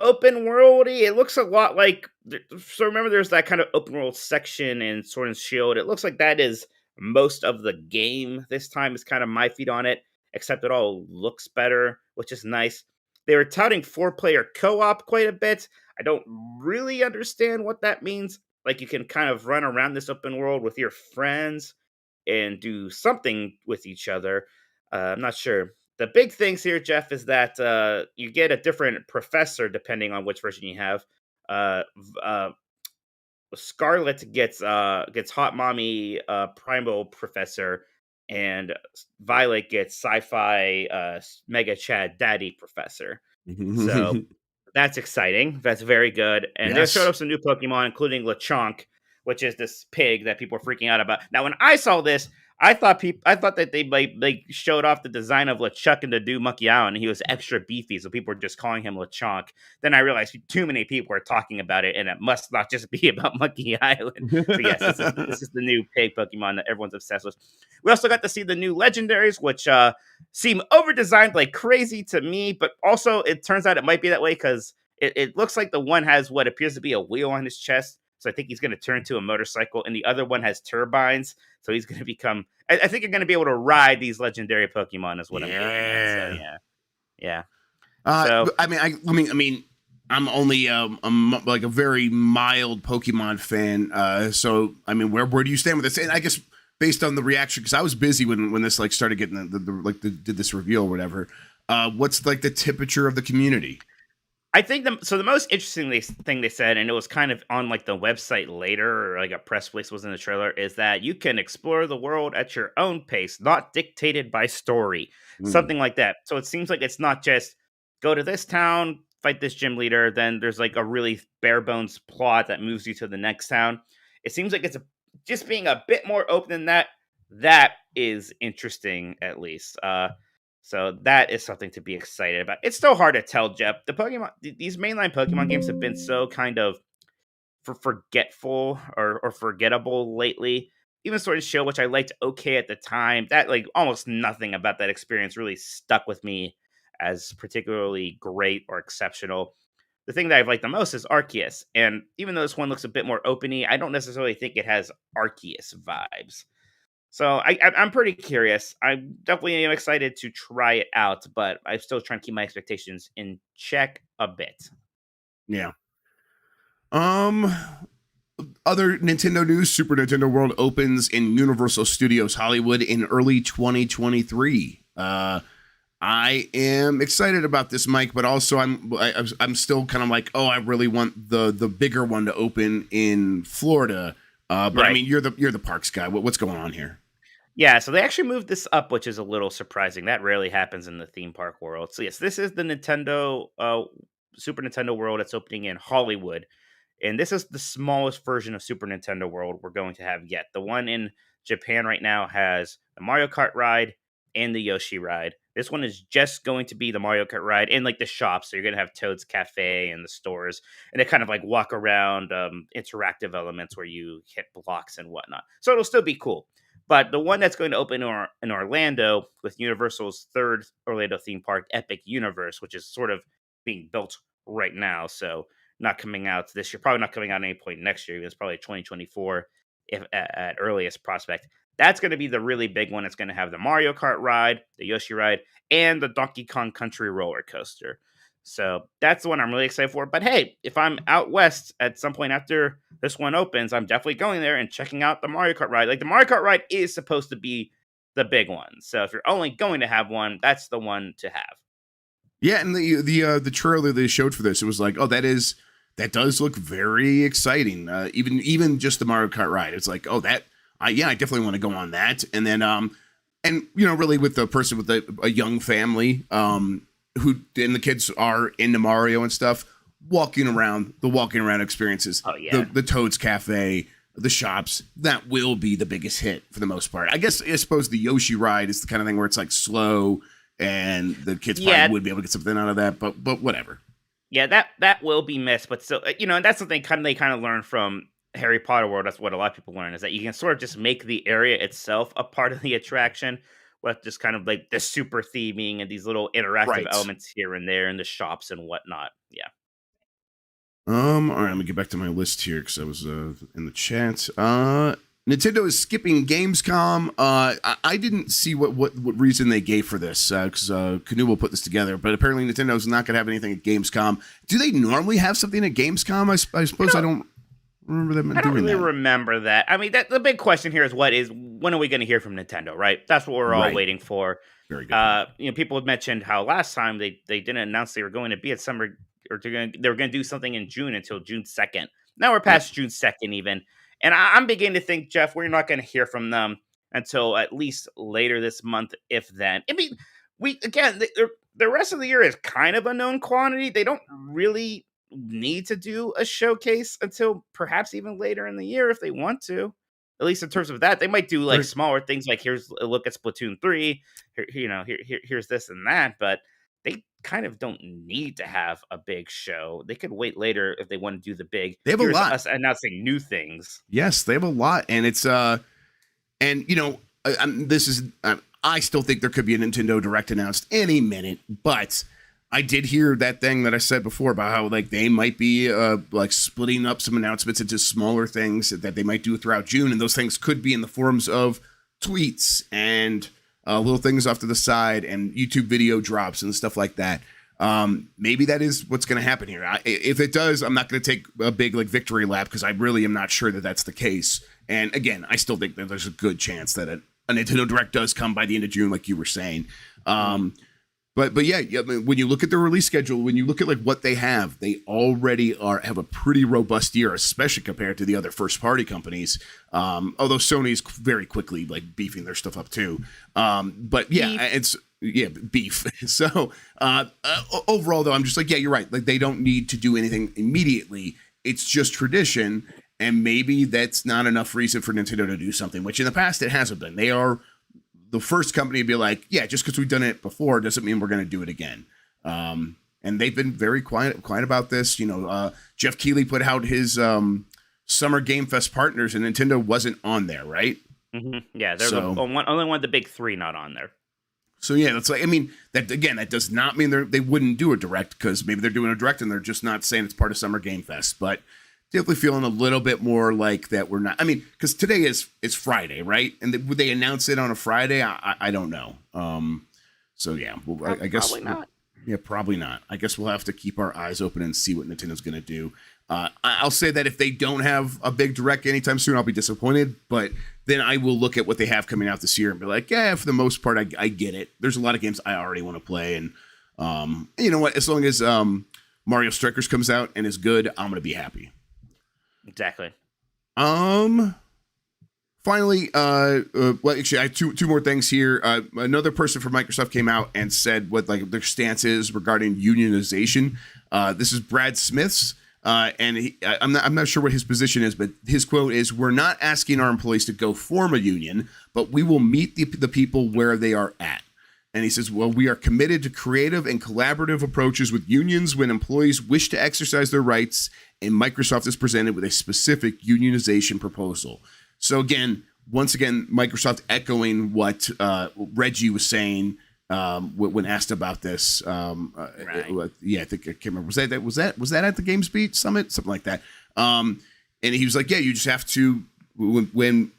open worldy. It looks a lot like, so remember there's that kind of open world section in Sword and Shield. It looks like that is most of the game. This time is kind of my feet on it, except it all looks better, which is nice. They were touting 4-player co-op quite a bit. I don't really understand what that means. Like, you can kind of run around this open world with your friends and do something with each other. I'm not sure. The big things here, Jeff, is that you get a different professor depending on which version you have. Scarlet gets Hot Mommy Primal Professor, and Violet gets Sci-Fi Mega Chad Daddy Professor. So that's exciting. That's very good. And They showed up some new Pokemon, including Lechonk, which is this pig that people are freaking out about. Now, when I saw this, I thought that they showed off the design of LeChuck in the New Monkey Island, and he was extra beefy, so people were just calling him Lechonk. Then I realized too many people were talking about it, and it must not just be about Monkey Island. So yes, this is the new pig Pokemon that everyone's obsessed with. We also got to see the new legendaries, which seem over-designed like crazy to me, but also it turns out it might be that way because it looks like the one has what appears to be a wheel on his chest. So I think he's going to turn to a motorcycle, and the other one has turbines. So he's going to become. I think you're going to be able to ride these legendary Pokemon, is what I'm getting at. So, yeah. So I mean, I'm only I'm like a very mild Pokemon fan. So I mean, where do you stand with this? And I guess based on the reaction, because I was busy when this like started getting did this reveal or whatever. What's like the temperature of the community? I think the most interesting thing they said, and it was kind of on like the website later, or like a press release was in the trailer, is that you can explore the world at your own pace, not dictated by story, something like that. So it seems like it's not just go to this town, fight this gym leader, then there's like a really bare bones plot that moves you to the next town. It seems like it's just being a bit more open than that. That is interesting, at least. So that is something to be excited about. It's still hard to tell, Jeff. These mainline Pokemon games have been so kind of forgetful or forgettable lately. Even Sword and Shield, which I liked okay at the time, that like almost nothing about that experience really stuck with me as particularly great or exceptional. The thing that I've liked the most is Arceus, and even though this one looks a bit more openy, I don't necessarily think it has Arceus vibes. So I'm pretty curious. I definitely am excited to try it out, but I'm still trying to keep my expectations in check a bit. Yeah. Other Nintendo news, Super Nintendo World opens in Universal Studios Hollywood in early 2023. I am excited about this, Mike, but also I'm still kind of like, oh, I really want the bigger one to open in Florida. But Right. I mean, you're the parks guy. What's going on here? Yeah, so they actually moved this up, which is a little surprising. That rarely happens in the theme park world. So yes, this is the Nintendo Super Nintendo World. It's opening in Hollywood. And this is the smallest version of Super Nintendo World we're going to have yet. The one in Japan right now has the Mario Kart ride and the Yoshi ride. This one is just going to be the Mario Kart ride and like the shops. So you're going to have Toad's Cafe and the stores. And they kind of like walk around interactive elements where you hit blocks and whatnot. So it'll still be cool. But the one that's going to open in Orlando with Universal's third Orlando theme park, Epic Universe, which is sort of being built right now. So not coming out this year, probably not coming out at any point next year. It's probably 2024 if at earliest prospect. That's going to be the really big one. It's going to have the Mario Kart ride, the Yoshi ride, and the Donkey Kong Country roller coaster. So that's the one I'm really excited for. But hey, if I'm out west at some point after this one opens, I'm definitely going there and checking out the Mario Kart ride. Like the Mario Kart ride is supposed to be the big one. So if you're only going to have one, that's the one to have. Yeah, and the trailer they showed for this, it was like, oh, that does look very exciting. Even just the Mario Kart ride, it's like, oh, I definitely want to go on that. And then and you know, really with the person with a young family, who and the kids are into Mario and stuff, walking around experiences. Oh yeah, the Toad's Cafe, the shops, that will be the biggest hit for the most part. I suppose the Yoshi ride is the kind of thing where it's like slow and the kids probably would be able to get something out of that, but whatever. Yeah, that will be missed, but still, you know, and that's something they kind of learned from Harry Potter World. That's what a lot of people learn, is that you can sort of just make the area itself a part of the attraction with just kind of like the super theming and these little interactive elements here and there in the shops and whatnot. Yeah. All right, let me get back to my list here because I was in the chat. Nintendo is skipping Gamescom. I didn't see what reason they gave for this because Canoe will put this together, but apparently Nintendo's not going to have anything at Gamescom. Do they normally have something at Gamescom? I suppose I don't remember them doing that. I don't really remember that. I mean, the big question here is when are we going to hear from Nintendo, right? That's what we're all waiting for. Very good. You know, people have mentioned how last time they didn't announce they were going to be at summer, or they were going to do something in June until June 2nd. Now we're past June 2nd even. And I'm beginning to think, Jeff, we're not going to hear from them until at least later this month, if then. I mean, the rest of the year is kind of a known quantity. They don't really need to do a showcase until perhaps even later in the year if they want to. At least in terms of that, they might do like smaller things, like here's a look at Splatoon 3. Here's this and that, but they kind of don't need to have a big show. They could wait later if they want to do the big. They have a lot. Us announcing new things. Yes, they have a lot, and it's and you know, I still think there could be a Nintendo Direct announced any minute, but I did hear that thing that I said before about how like they might be like splitting up some announcements into smaller things that they might do throughout June, and those things could be in the forms of tweets and little things off to the side and YouTube video drops and stuff like that. Maybe that is what's going to happen here. If it does, I'm not going to take a big like victory lap because I really am not sure that that's the case. And again, I still think that there's a good chance that a Nintendo Direct does come by the end of June, like you were saying. But yeah, I mean, when you look at the release schedule, when you look at like what they already have a pretty robust year, especially compared to the other first party companies. Although Sony's very quickly like beefing their stuff up too. But yeah, beef. So overall though, I'm just like, yeah, you're right. Like they don't need to do anything immediately. It's just tradition. and maybe that's not enough reason for Nintendo to do something, which in the past it hasn't been. They are the first company to be like, yeah, just because we've done it before doesn't mean we're going to do it again. And they've been very quiet about this. Jeff Keighley put out his Summer Game Fest partners, and Nintendo wasn't on there, right? Mm-hmm. Yeah, they're only one of the big three not on there. So yeah, that's like, I mean, that does not mean they wouldn't do a direct, because maybe they're doing a direct and they're just not saying it's part of Summer Game Fest. But definitely feeling a little bit more like that we're not. I mean, because today is Friday, right? And would they announce it on a Friday? I don't know. So yeah, I guess probably not. Yeah, probably not. I guess we'll have to keep our eyes open and see what Nintendo's going to do. I'll say that if they don't have a big direct anytime soon, I'll be disappointed. But then I will look at what they have coming out this year and be like, yeah, for the most part, I get it. There's a lot of games I already want to play. And you know what? As long as Mario Strikers comes out and is good, I'm going to be happy. Exactly. Finally, well, actually, I have two more things here. Another person from Microsoft came out and said what like their stance is regarding unionization. This is Brad Smith's, and I'm not sure what his position is, but his quote is, "We're not asking our employees to go form a union, but we will meet the people where they are at." And he says, well, we are committed to creative and collaborative approaches with unions when employees wish to exercise their rights, and Microsoft is presented with a specific unionization proposal. So again, once again, Microsoft echoing what Reggie was saying when asked about this. Right. Yeah, I think I can't remember. Was that at the GamesBeat Summit? Something like that. And he was like, yeah, you just have to, when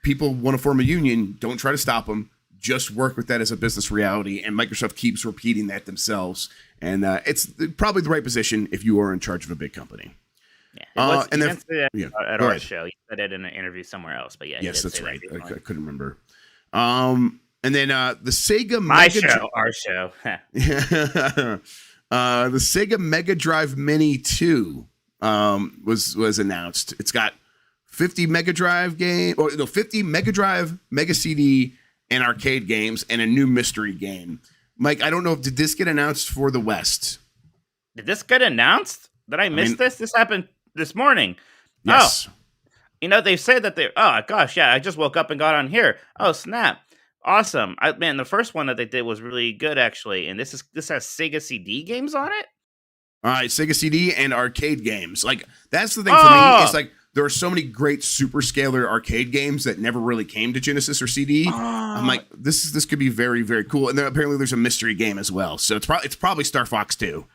people want to form a union, don't try to stop them. Just work with that as a business reality. And Microsoft keeps repeating that themselves. And it's probably the right position if you are in charge of a big company. Yeah, and then at our show, he said it in an interview somewhere else, but yeah, yes, that's right. I couldn't remember. And then the Sega our show, the Sega Mega Drive Mini 2 was announced. It's got 50 Mega Drive game, 50 Mega Drive, Mega CD, and arcade games, and a new mystery game. Mike, I don't know, did this get announced for the West? Did this get announced? Did I miss this? This happened this morning. Yes. Oh, they say that oh gosh, yeah, I just woke up and got on here. Oh, snap. Awesome. The first one that they did was really good, actually. And this has Sega CD games on it? All right, Sega CD and arcade games. Like, that's the thing for me. It's like, there are so many great super scalar arcade games that never really came to Genesis or CD. I'm like, this could be very, very cool. And then apparently there's a mystery game as well. So it's probably Star Fox 2.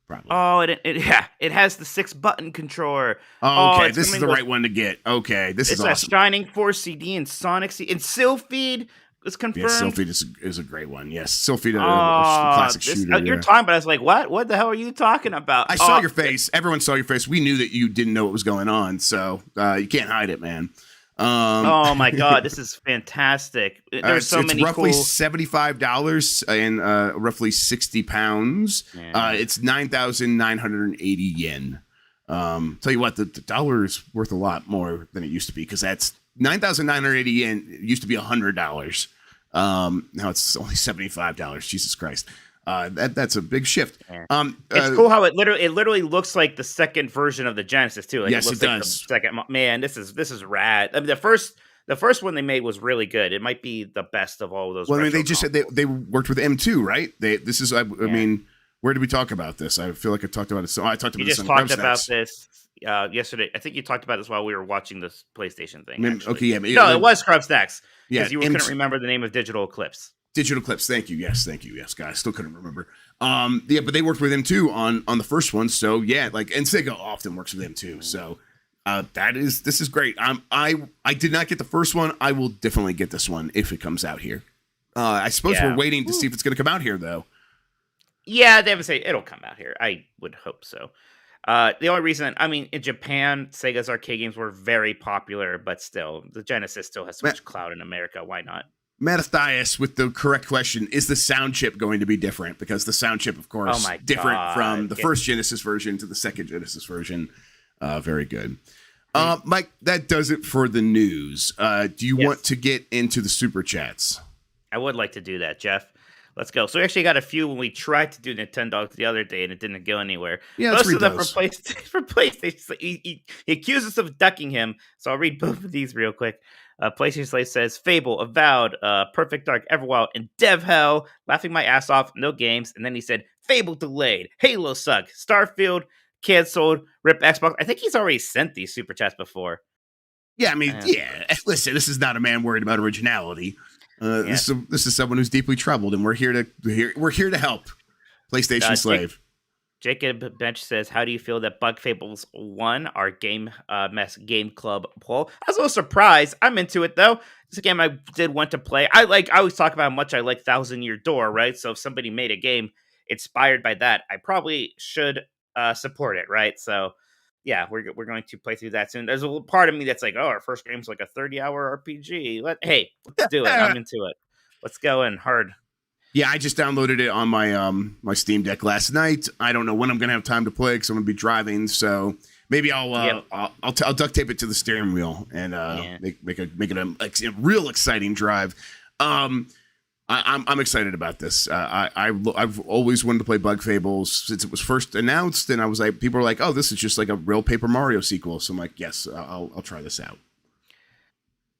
Probably. Oh, it has the 6-button controller. Oh, okay. This is the right one to get. Okay, this is awesome. It's a Shining Force CD and Sonic CD and Sylpheed is confirmed. Yeah, Sylpheed is a great one. Yes, Sylpheed, classic shooter. You're talking about. I was like, what? What the hell are you talking about? I saw your face. Everyone saw your face. We knew that you didn't know what was going on, so you can't hide it, man. Oh my god, this is fantastic. There's so many. It's roughly $75 and roughly 60 pounds. Yeah. It's 9,980 yen. Tell you what, the dollar is worth a lot more than it used to be, because that's 9,980 yen. It used to be $100. Now it's only $75. Jesus Christ. That's a big shift. It's cool how it literally looks like the second version of the Genesis too. Like, yes, it looks it like does. The second, man, this is rad. I mean, the first one they made was really good. It might be the best of all of those. Well, I mean, they just said they worked with M2, right? I mean, where did we talk about this? I feel like I talked about it. So I talked about this. You just talked about this yesterday. I think you talked about this while we were watching this PlayStation thing. Okay, yeah. No, it was Grubb Snacks. Yeah, because you couldn't remember the name of Digital Eclipse. Digital Eclipse, thank you. Yes, guys. Still couldn't remember. Yeah, but they worked with him too on the first one. So yeah, and Sega often works with him too. So this is great. I did not get the first one. I will definitely get this one if it comes out here. I suppose we're waiting to see if it's going to come out here though. Yeah, they haven't said it'll come out here. I would hope so. The only reason, in Japan, Sega's arcade games were very popular, but still, the Genesis still has so much clout in America. Why not? Mattathias with the correct question: is the sound chip going to be different? Because the sound chip, of course, different from the first Genesis version to the second Genesis version. Very good. Mike, that does it for the news. Do you want to get into the super chats? I would like to do that, Jeff. Let's go. So we actually got a few when we tried to do Nintendo the other day and it didn't go anywhere. Yeah, Most let's read of them those. for PlayStation. So he accuses us of ducking him. So I'll read both of these real quick. PlayStation Slave says, Fable, Avowed, Perfect Dark, Everwild, and Dev Hell. Laughing my ass off, no games. And then he said, Fable delayed, Halo suck, Starfield canceled, rip Xbox. I think he's already sent these super chats before. Yeah, I mean, listen, this is not a man worried about originality. This is someone who's deeply troubled, and we're here to help. PlayStation Slave. Jacob Bench says, "How do you feel that Bug Fables won our Game Club poll?" I was a little surprised. I'm into it though. It's a game I did want to play. I always talk about how much I like Thousand Year Door, right? So if somebody made a game inspired by that, I probably should support it, right? So yeah, we're going to play through that soon. There's a little part of me that's like, oh, our first game's like a 30-hour RPG. Let's do it. I'm into it. Let's go in hard. Yeah, I just downloaded it on my my Steam Deck last night. I don't know when I'm gonna have time to play because I'm gonna be driving. So maybe I'll duct tape it to the steering wheel and make it a real exciting drive. I'm excited about this. I've always wanted to play Bug Fables since it was first announced, and I was like, people were like, "Oh, this is just like a real Paper Mario sequel." So I'm like, "Yes, I'll try this out."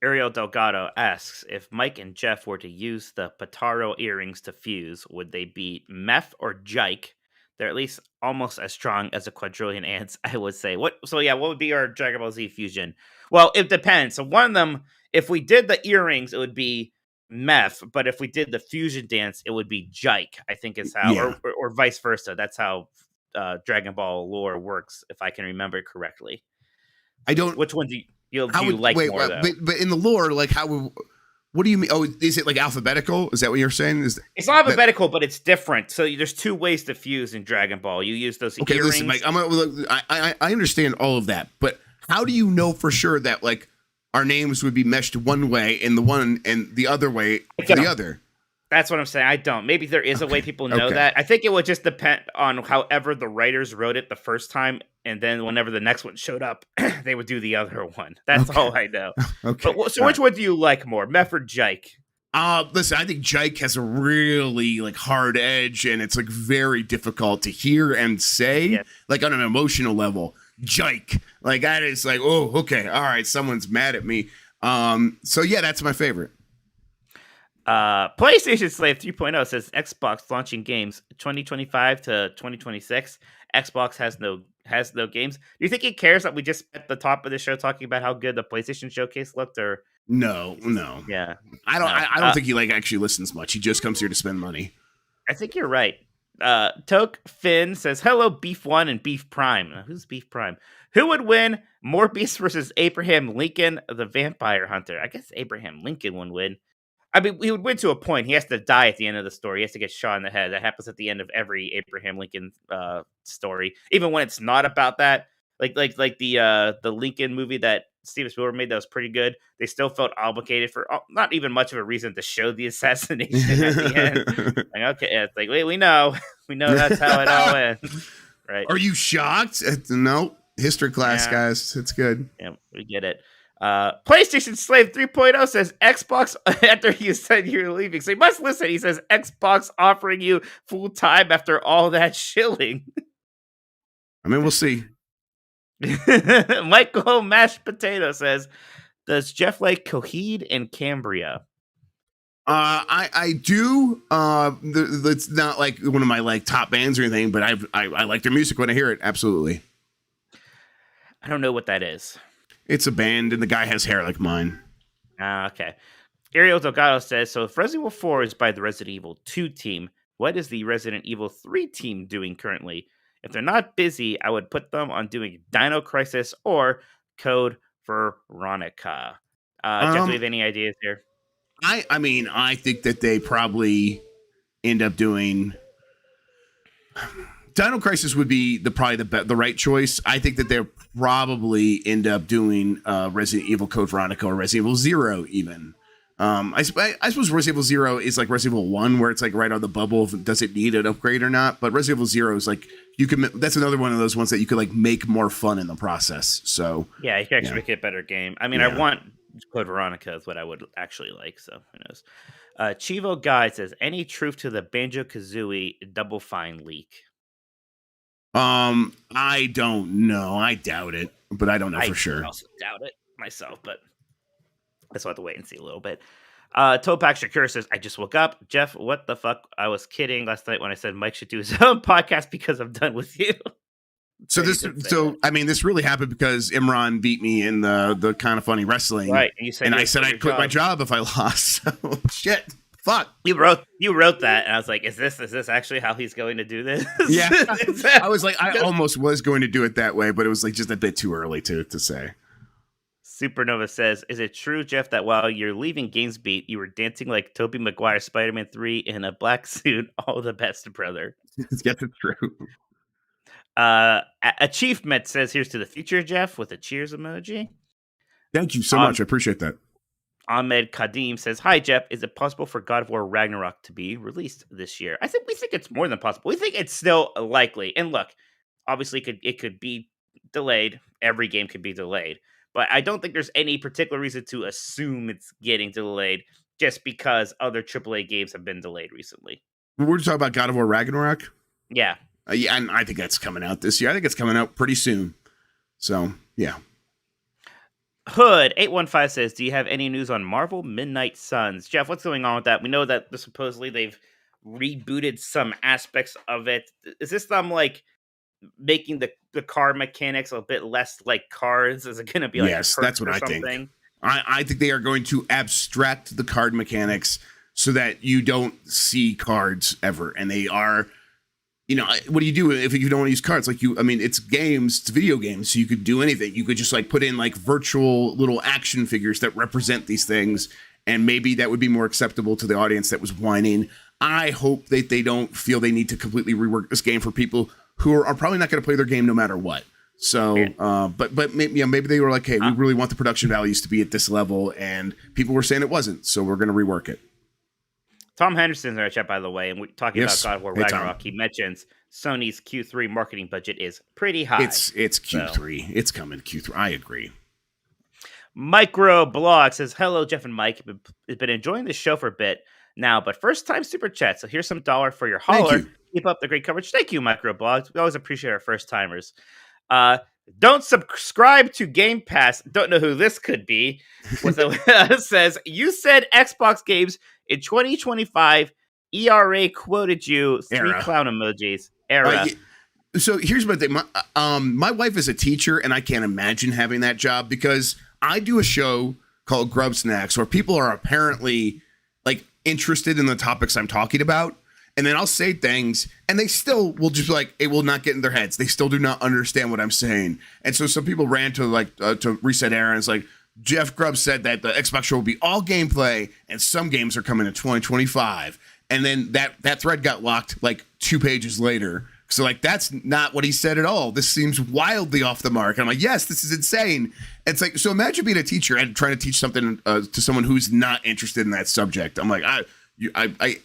Ariel Delgado asks, if Mike and Jeff were to use the Pataro earrings to fuse, would they be meth or jike? They're at least almost as strong as a quadrillion ants, I would say. What would be our Dragon Ball Z fusion? Well, it depends. So one of them, if we did the earrings, it would be meth, but if we did the fusion dance, it would be jike, I think is how, or vice versa. That's how Dragon Ball lore works, if I can remember it correctly. Which one do you like more, though? But in the lore, like what do you mean? Oh, is it like alphabetical? Is that what you're saying? It's not alphabetical, but it's different. So there's two ways to fuse in Dragon Ball. You use those earrings. Listen, Mike, I understand all of that, but how do you know for sure that like our names would be meshed one way in the one and the other way for the other? That's what I'm saying. I don't. Maybe there is a way people know that. I think it would just depend on however the writers wrote it the first time, and then whenever the next one showed up, they would do the other one. That's all I know. Okay. But, so which one do you like more, meth or jike? Listen, I think jike has a really like hard edge, and it's like very difficult to hear and say, like on an emotional level. Jike, like that is like, oh, okay, all right, someone's mad at me. So yeah, that's my favorite. PlayStation Slave 3.0 says Xbox launching games 2025 to 2026. Xbox has no games. Do you think he cares that we just at the top of the show talking about how good the PlayStation showcase looked? Or no, yeah, I don't think he like actually listens much. He just comes here to spend money. I think you're right. Toke Finn says hello, Beef One and Beef Prime. Who's Beef Prime? Who would win? Morbius versus Abraham Lincoln, the Vampire Hunter. I guess Abraham Lincoln would win. I mean, he would win to a point. He has to die at the end of the story. He has to get shot in the head. That happens at the end of every Abraham Lincoln story, even when it's not about that. Like the Lincoln movie that Steven Spielberg made that was pretty good. They still felt obligated for not even much of a reason to show the assassination at the end. Like, okay, it's like we know that's how it all ends, right? Are you shocked? No, history class, guys. It's good. Yeah, we get it. PlayStation Slave 3.0 says Xbox after you said you're leaving. So you must listen. He says Xbox offering you full time after all that shilling. I mean, we'll see. Michael Mashed Potato says, does Jeff like Coheed and Cambria? I do. It's not like one of my like top bands or anything, but I like their music when I hear it. Absolutely. I don't know what that is. It's a band, and the guy has hair like mine. Okay. Ariel Delgado says, so if Resident Evil 4 is by the Resident Evil 2 team, what is the Resident Evil 3 team doing currently? If they're not busy, I would put them on doing Dino Crisis or Code Veronica. Jeff, do you have any ideas here? I mean, I think that they probably end up doing... Dino Crisis would be probably the right choice. I think that they'll probably end up doing Resident Evil Code Veronica or Resident Evil 0 even. I suppose Resident Evil 0 is like Resident Evil 1 where it's like right on the bubble of does it need an upgrade or not. But Resident Evil 0 is like that's another one of those ones that you could like make more fun in the process. So yeah, you can actually make it a better game. I mean, I want Code Veronica is what I would actually like. So who knows? Chivo Guy says, any truth to the Banjo-Kazooie Double Fine leak? I don't know. I doubt it, but I don't know I for sure. also doubt it myself, but I just have to wait and see a little bit. Topak Shakur says, I just woke up. Jeff, what the fuck? I was kidding last night when I said Mike should do his own podcast because I'm done with you. So I mean, this really happened because Imran beat me in the kind of funny wrestling, Right? And you said, I said I'd quit my job if I lost. So shit, fuck. You wrote that, and I was like, is this actually how he's going to do this? Yeah, I was like, I almost was going to do it that way, but it was like just a bit too early to say. Supernova says, is it true, Jeff, that while you're leaving GamesBeat, you were dancing like Tobey Maguire Spider-Man 3 in a black suit? All the best, brother. Yes, it's true. Achievement says, here's to the future, Jeff, with a cheers emoji. Thank you so much. I appreciate that. Ahmed Kadim says, hi, Jeff. Is it possible for God of War Ragnarok to be released this year? We think it's more than possible. We think it's still likely. And look, obviously it could be delayed. Every game could be delayed. But I don't think there's any particular reason to assume it's getting delayed just because other AAA games have been delayed recently. We're talking about God of War Ragnarok? Yeah. Yeah, and I think that's coming out this year. I think it's coming out pretty soon. So, yeah. Hood 815 says, do you have any news on Marvel Midnight Suns? Jeff, what's going on with that? We know that supposedly they've rebooted some aspects of it. Is this them like making the card mechanics a bit less like cards? Is it going to be like yes, that's what I something? think. I think they are going to abstract the card mechanics so that you don't see cards ever, and they are. You know, what do you do if you don't want to use cards? Like it's games, it's video games, so you could do anything. You could just like put in like virtual little action figures that represent these things, and maybe that would be more acceptable to the audience that was whining. I hope that they don't feel they need to completely rework this game for people who are probably not going to play their game no matter what. So, but maybe they were like, hey, we really want the production values to be at this level, and people were saying it wasn't, so we're going to rework it. Tom Henderson's in our chat, by the way, and we're talking about God of War Ragnarok. Tom. He mentions Sony's Q3 marketing budget is pretty high. It's Q3. So. It's coming Q3. I agree. Microblog says, hello, Jeff and Mike. I've been enjoying this show for a bit now, but first time super chat. So here's some dollar for your holler. Keep up the great coverage. Thank you, Microblog. We always appreciate our first timers. Don't subscribe to Game Pass. Don't know who this could be. Says, you said Xbox games in 2025. ERA quoted you 3 clown emojis. Era. So here's my thing. My wife is a teacher, and I can't imagine having that job because I do a show called Grubb Snacks where people are apparently like interested in the topics I'm talking about. And then I'll say things, and they still will just like, it will not get in their heads. They still do not understand what I'm saying. And so some people ran to to Reset Era, and it's like, Jeff Grubb said that the Xbox show will be all gameplay, and some games are coming in 2025. And then that thread got locked like 2 pages later. So like, that's not what he said at all. This seems wildly off the mark. And I'm like, yes, this is insane. It's like, so imagine being a teacher and trying to teach something to someone who's not interested in that subject. I'm like, I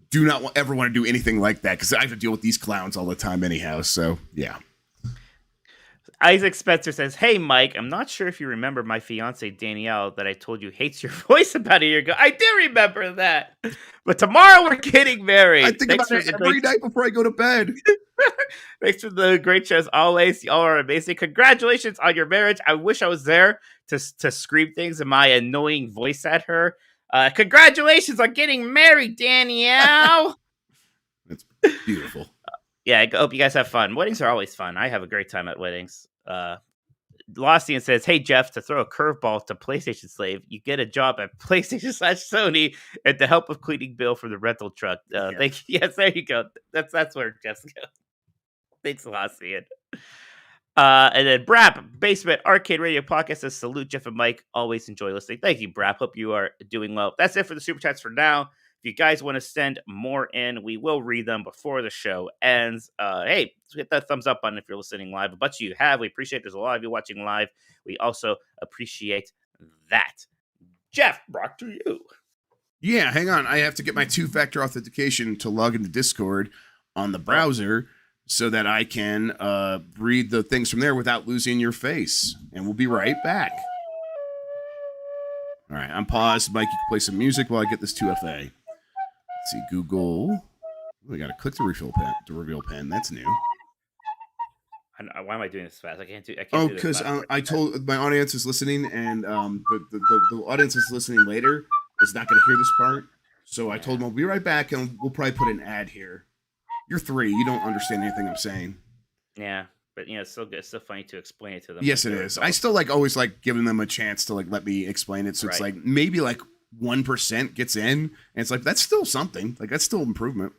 do not ever want to do anything like that because I have to deal with these clowns all the time anyhow. So, yeah. Isaac Spencer says, hey, Mike, I'm not sure if you remember my fiance, Danielle, that I told you hates your voice about a year ago. I do remember that. But tomorrow we're getting married. I think about it every night before I go to bed. Thanks for the great show as always. Y'all are amazing. Congratulations on your marriage. I wish I was there to scream things in my annoying voice at her. Congratulations on getting married, Danielle. That's beautiful. Yeah, I hope you guys have fun. Weddings are always fun. I have a great time at weddings. Lostian says, hey, Jeff, to throw a curveball to PlayStation Slave, you get a job at PlayStation/Sony at the help of cleaning bill for the rental truck. Yes, there you go. That's where Jeff's going. Thanks, Lostian. And then Brap, Basement Arcade Radio Podcast says, salute Jeff and Mike. Always enjoy listening. Thank you, Brap. Hope you are doing well. That's it for the Super Chats for now. If you guys want to send more in, we will read them before the show ends. Hey, hit that thumbs up button if you're listening live. A bunch of you have. We appreciate there's a lot of you watching live. We also appreciate that. Jeff, back to you. Yeah, hang on. I have to get my 2-factor authentication to log into Discord on the browser so that I can read the things from there without losing your face. And we'll be right back. All right, I'm paused. Mike, you can play some music while I get this 2FA. Let's see, Google. We got to click the reveal pen. That's new. Why am I doing this fast? I can't do. Oh, do this because fast. I told my audience is listening, and the audience is listening later is not going to hear this part. So I told them I'll be right back, and we'll probably put an ad here. You're 3. You don't understand anything I'm saying. Yeah, but it's still good. It's still funny to explain it to them. Yes, it is. I still always giving them a chance to let me explain it. So it's maybe 1% gets in, and it's that's still something. That's still improvement.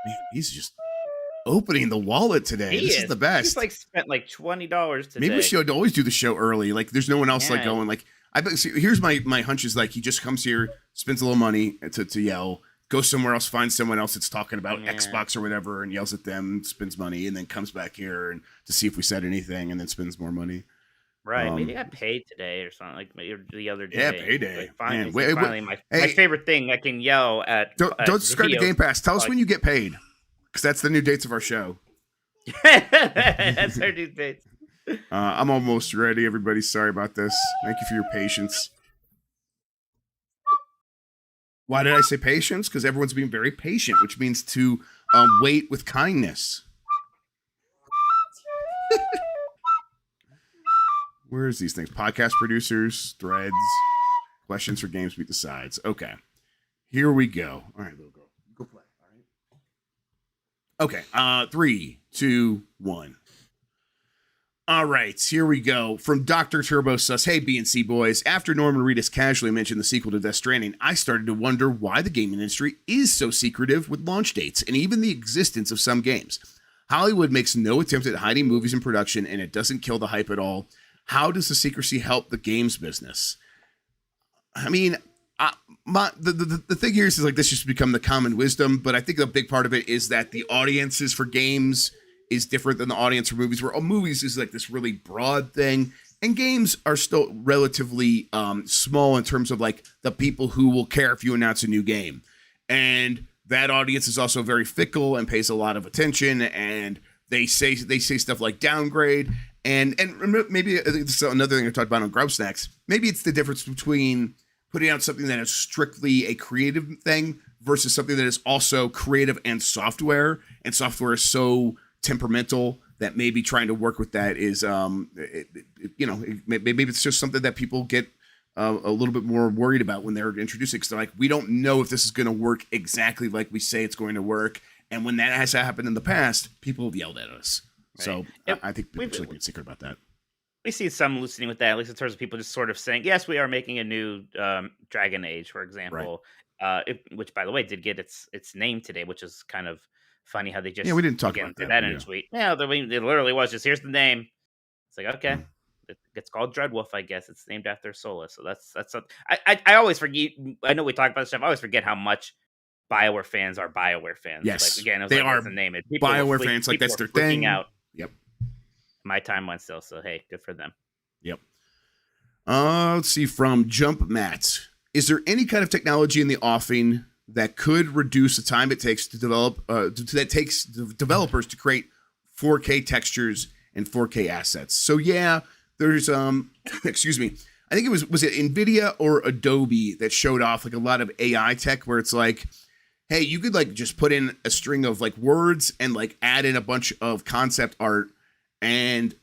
Man, he's just opening the wallet today. This is the best. He's spent $20 today. Maybe we should always do the show early. There's no one else going. I bet. See, here's my hunch is he just comes here, spends a little money to yell, goes somewhere else, finds someone else that's talking about Xbox or whatever, and yells at them, spends money, and then comes back here and to see if we said anything, and then spends more money. Right, maybe I got paid today or something the other day. Yeah, payday. Finally, my favorite thing I can yell at. Don't subscribe to Game Pass. Tell us when you get paid, because that's the new dates of our show. That's our new dates. I'm almost ready, everybody. Sorry about this. Thank you for your patience. Why did I say patience? Because everyone's being very patient, which means to wait with kindness. Where's these things? Podcast producers, threads, questions for GamesBeat Decides. Okay, here we go. All right, little girl, go play. All right. Okay. 3, 2, 1. All right, here we go. From Dr. Turbo Sus. Hey, B&C boys. After Norman Reedus casually mentioned the sequel to Death Stranding, I started to wonder why the gaming industry is so secretive with launch dates and even the existence of some games. Hollywood makes no attempt at hiding movies in production, and it doesn't kill the hype at all. How does the secrecy help the games business? I mean, the thing here is this just become the common wisdom, but I think a big part of it is that the audiences for games is different than the audience for movies, where movies is this really broad thing, and games are still relatively small in terms of the people who will care if you announce a new game. And that audience is also very fickle and pays a lot of attention, and they say stuff like downgrade. And maybe this is another thing I talked about on Grubb Snacks. Maybe it's the difference between putting out something that is strictly a creative thing versus something that is also creative and software. And software is so temperamental that maybe trying to work with that is, maybe it's just something that people get a little bit more worried about when they're introducing. Because they're we don't know if this is going to work exactly like we say it's going to work. And when that has happened in the past, people have yelled at us. Right. So I think people should be secret about that. We see some loosening with that, at least in terms of people just sort of saying, yes, we are making a new Dragon Age, for example, which, by the way, did get its name today, which is kind of funny how they just we didn't talk about that in a tweet. Yeah, it literally was just, here's the name. It's okay. It's called Dreadwolf, I guess. It's named after Solus. So that's I always forget. I know we talk about this stuff. I always forget how much BioWare fans are BioWare fans. Yes, again, they are the name. BioWare fans. That's their thing. Out. Yep. My time went still. So hey, good for them. Yep. Let's see, from Jump Matt. Is there any kind of technology in the offing that could reduce the time it takes to develop, that takes developers to create 4K textures and 4K assets? So yeah, there's excuse me. I think it was it NVIDIA or Adobe that showed off a lot of AI tech where it's hey, you could just put in a string of words and add in a bunch of concept art, and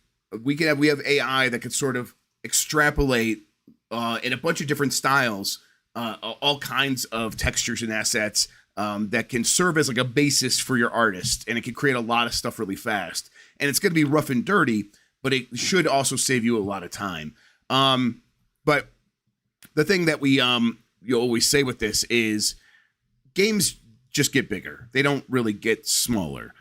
we have AI that could sort of extrapolate in a bunch of different styles, all kinds of textures and assets that can serve as a basis for your artist, and it can create a lot of stuff really fast. And it's going to be rough and dirty, but it should also save you a lot of time. But the thing that we you always say with this is games just get bigger. They don't really get smaller.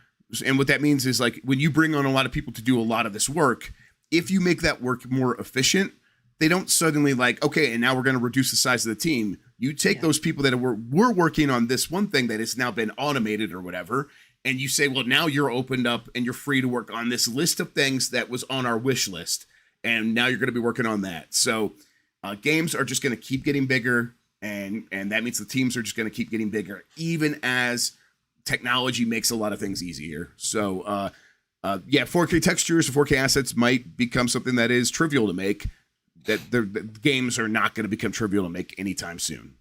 And what that means is when you bring on a lot of people to do a lot of this work, if you make that work more efficient, they don't suddenly okay, and now we're going to reduce the size of the team. You take those people that were working on this one thing that has now been automated or whatever, and you say, well, now you're opened up and you're free to work on this list of things that was on our wish list. And now you're going to be working on that. So games are just going to keep getting bigger. And that means the teams are just going to keep getting bigger, even as technology makes a lot of things easier. So Yeah, 4K textures, 4K assets might become something that is trivial to make. That the games are not going to become trivial to make anytime soon.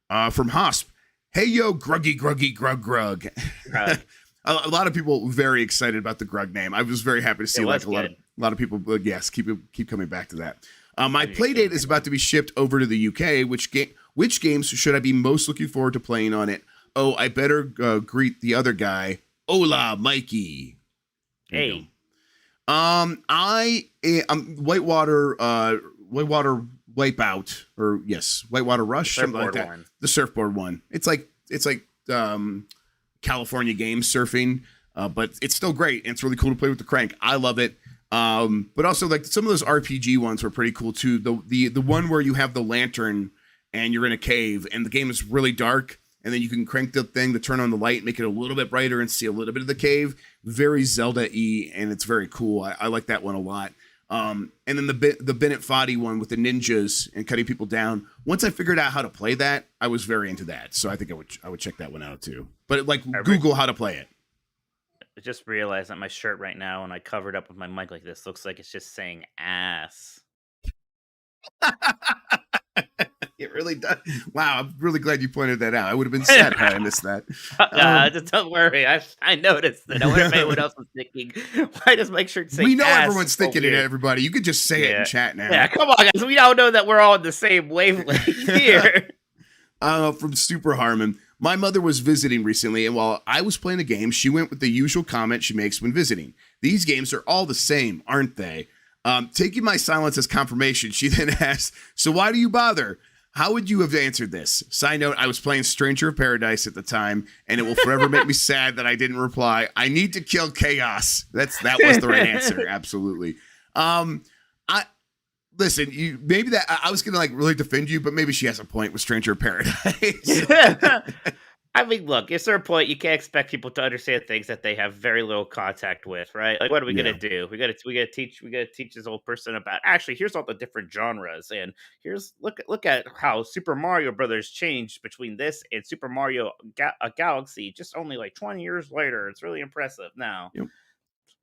From Hosp, hey yo, gruggy, grug. Grug. A lot of people very excited about the Grug name. I was very happy to see It like was a lot of people. Yes, keep coming back to that. My Playdate is about to be shipped over to the UK. Which games should I be most looking forward to playing on it? Oh, I better greet the other guy. Hola, Mikey. There you Hey. go. I'm Whitewater Wipeout, or yes, Whitewater Rush, something like Surfboard that. one. The surfboard one. It's like California game surfing, but it's still great. And it's really cool to play with the crank. I love it. But also like some of those RPG ones were pretty cool too. The one where you have the lantern and you're in a cave and the game is really dark, and then you can crank the thing to turn on the light, make it a little bit brighter, and see a little bit of the cave. Very Zelda-y, and it's very cool. I like that one a lot. And then the Bennett Foddy one with the ninjas and cutting people down. Once I figured out how to play that, I was very into that. So I think I would check that one out too. But like Google how to play it. I just realized that my shirt right now, when I covered up with my mic like this, looks like it's just saying ass. It really does. Wow, I'm really glad you pointed that out. I would have been sad had I missed that. Just don't worry. I noticed it. I wonder if anyone else was thinking, why does my shirt say We know ass? everyone's So thinking it, weird. everybody. You could just say it in chat now. Yeah, come on, guys. We all know that we're all on the same wavelength here. From Super Harmon. My mother was visiting recently, and while I was playing a game, she went with the usual comment she makes when visiting. These games are all the same, aren't they? Taking my silence as confirmation, she then asked, so why do you bother? How would you have answered this? Side note, I was playing Stranger of Paradise at the time, and it will forever make me sad that I didn't reply. I need to kill chaos. That was the right answer. Absolutely. Listen, maybe that I was gonna like really defend you, but maybe she has a point with Stranger of Paradise. I mean, look, at a certain point, you can't expect people to understand things that they have very little contact with, right? Like, what are we gonna do? We gotta teach this old person about. Actually, here's all the different genres, and here's look at how Super Mario Brothers changed between this and Super Mario Galaxy just only like 20 years later. It's really impressive now. Yep.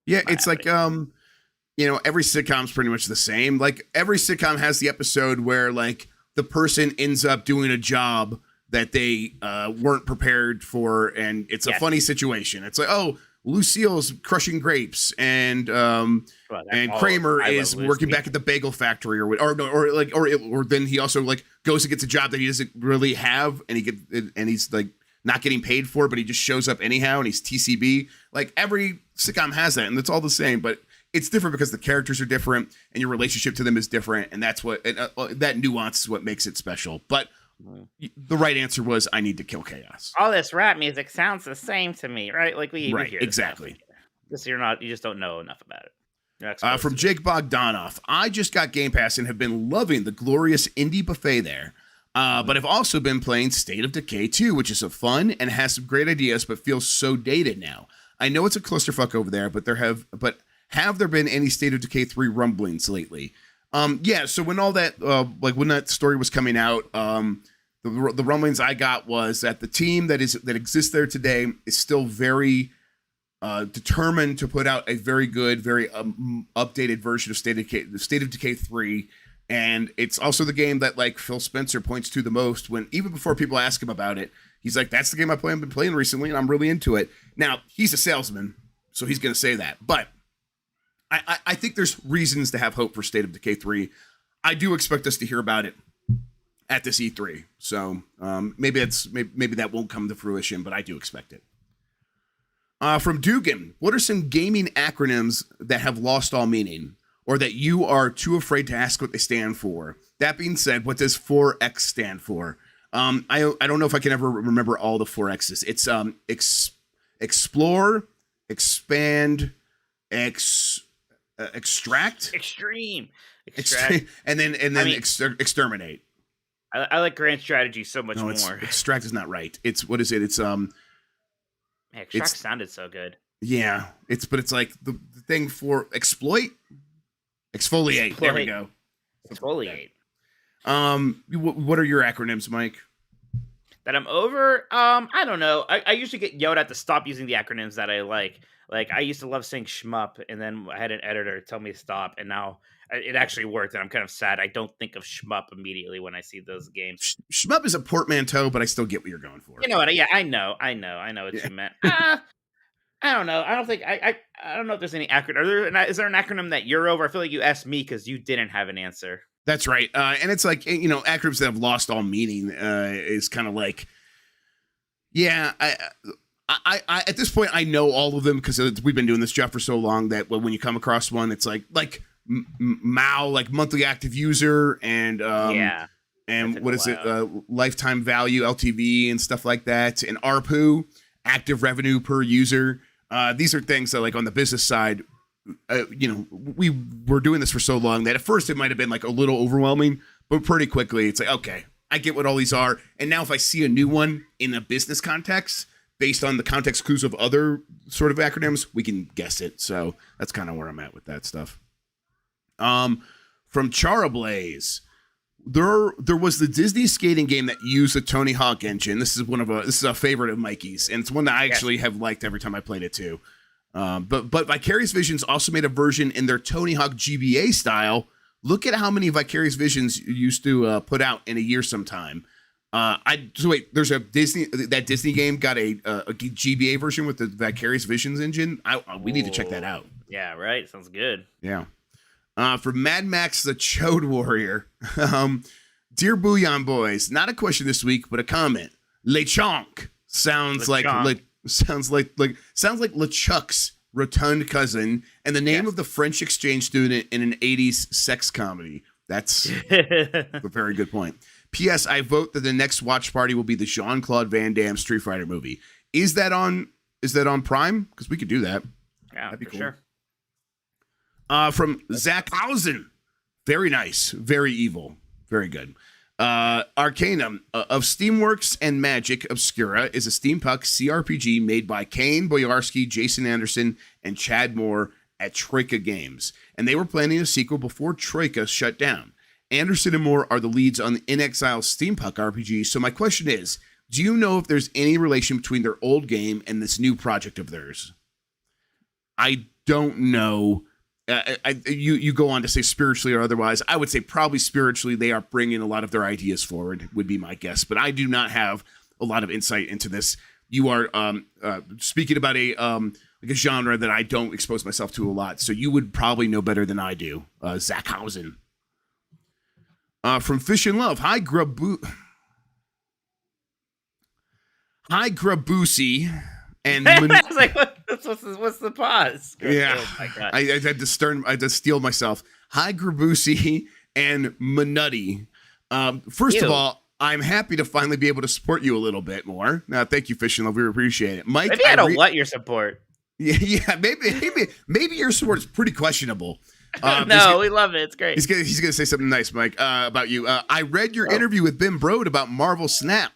Yeah, it's like every sitcom's pretty much the same. Like every sitcom has the episode where like the person ends up doing a job that they weren't prepared for, and it's a funny situation. It's like, oh, Lucille's crushing grapes, and Kramer is working back at the bagel factory, or then he also like goes and gets a job that he doesn't really have, and he's like not getting paid for, but he just shows up anyhow, and he's TCB. Like every sitcom has that, and it's all the same, but it's different because the characters are different, and your relationship to them is different, and that's what that nuance is what makes it special. But the right answer was I need to kill chaos. All this rap music sounds the same to me, right? Like we even hear exactly. This you just don't know enough about it. From Jake Bogdanoff, I just got Game Pass and have been loving the glorious indie buffet there. But I've also been playing State of Decay 2, which is fun and has some great ideas, but feels so dated now. I know it's a clusterfuck over there, but have there been any State of Decay 3 rumblings lately? So when all that, when that story was coming out, the rumblings I got was that the team that exists there today is still very determined to put out a very good, very updated version of State of Decay 3. And it's also the game that like Phil Spencer points to the most when even before people ask him about it, he's like, that's the game I've been playing recently, and I'm really into it. Now, he's a salesman, so he's going to say that. But I think there's reasons to have hope for State of Decay 3. I do expect us to hear about it at this E3. So maybe that won't come to fruition, but I do expect it. From Dugan, what are some gaming acronyms that have lost all meaning or that you are too afraid to ask what they stand for? That being said, what does 4X stand for? I don't know if I can ever remember all the 4X's. It's explore, expand, extract, extreme, and then exterminate. I like grand strategy so much more. Extract is not right. It's what is it? It's extract sounded so good. Yeah, it's like the thing for exfoliate. There we go. Exfoliate. What are your acronyms, Mike? that I'm over. I don't know. I usually get yelled at to stop using the acronyms that I like. Like I used to love saying shmup, and then I had an editor tell me to stop, and now it actually worked, and I'm kind of sad. I don't think of shmup immediately when I see those games. Shmup is a portmanteau, but I still get what you're going for. You know what? Yeah, I know what you meant. I don't know. I don't think I don't know if there's any acronym. Is there an acronym that you're over? I feel like you asked me because you didn't have an answer. That's right. And it's like, acronyms that have lost all meaning is kind of like, yeah, I at this point, I know all of them because we've been doing this job for so long that when you come across one, it's like MAU, like monthly active user, and and what is it, lifetime value, LTV, and stuff like that, and ARPU, active revenue per user. These are things that, like, on the business side, we were doing this for so long that at first it might have been like a little overwhelming, but pretty quickly it's like, okay, I get what all these are. And now if I see a new one in a business context, based on the context clues of other sort of acronyms, we can guess it. So that's kind of where I'm at with that stuff. From Charablaze, there was the Disney skating game that used the Tony Hawk engine. This is a favorite of Mikey's, and it's one that I actually have liked every time I played it too. But Vicarious Visions also made a version in their Tony Hawk GBA style. Look at how many Vicarious Visions used to put out in a year sometime. There's a Disney game got a GBA version with the Vicarious Visions engine. We need to check that out. Yeah, right. Sounds good. Yeah. For Mad Max the Chode Warrior, dear Bouillon Boys, not a question this week, but a comment. Lechonk sounds like LeChuck's rotund cousin and the name of the French exchange student in an 80s sex comedy. That's a very good point. P.S. I vote that the next watch party will be the Jean-Claude Van Damme Street Fighter movie. Is that on Prime? Because we could do that. Yeah, that'd be cool. Sure. From Zach Hausen. Very nice. Very evil. Very good. Arcanum of Steamworks and Magic Obscura is a steampunk CRPG made by Kane Boyarsky, Jason Anderson, and Chad Moore at Troika Games. And they were planning a sequel before Troika shut down. Anderson and Moore are the leads on the In Exile steampunk RPG. So my question is, do you know if there's any relation between their old game and this new project of theirs? I don't know. You go on to say spiritually or otherwise. I would say probably spiritually they are bringing a lot of their ideas forward, would be my guess. But I do not have a lot of insight into this. You are speaking about a genre that I don't expose myself to a lot. So you would probably know better than I do. Zach Hausen. From Fish and Love. Hi, Gruboosie. And I was like, what's the pause? Yeah, oh my God. I had to steel myself. Hi, Grabusi and Minotti. First of all, I'm happy to finally be able to support you a little bit more. Now, thank you, Fish and Love. We appreciate it, Mike. Maybe I don't want your support. Yeah, maybe your support is pretty questionable. No, we love it. It's great. He's gonna say something nice, Mike, about you. I read your interview with Ben Brode about Marvel Snap.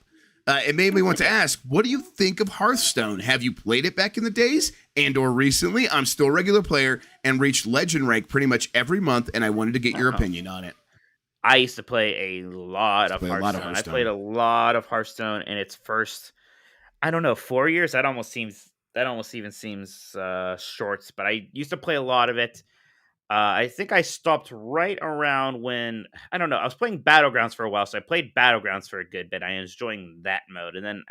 It made me want to ask, what do you think of Hearthstone? Have you played it back in the days and or recently? I'm still a regular player and reached legend rank pretty much every month, and I wanted to get your opinion on it. I used to play a lot of Hearthstone. I played a lot of Hearthstone in its first, I don't know, 4 years. That almost even seems short, but I used to play a lot of it. I think I stopped right around when, I don't know, I was playing Battlegrounds for a while, so I played Battlegrounds for a good bit. I was enjoying that mode. And then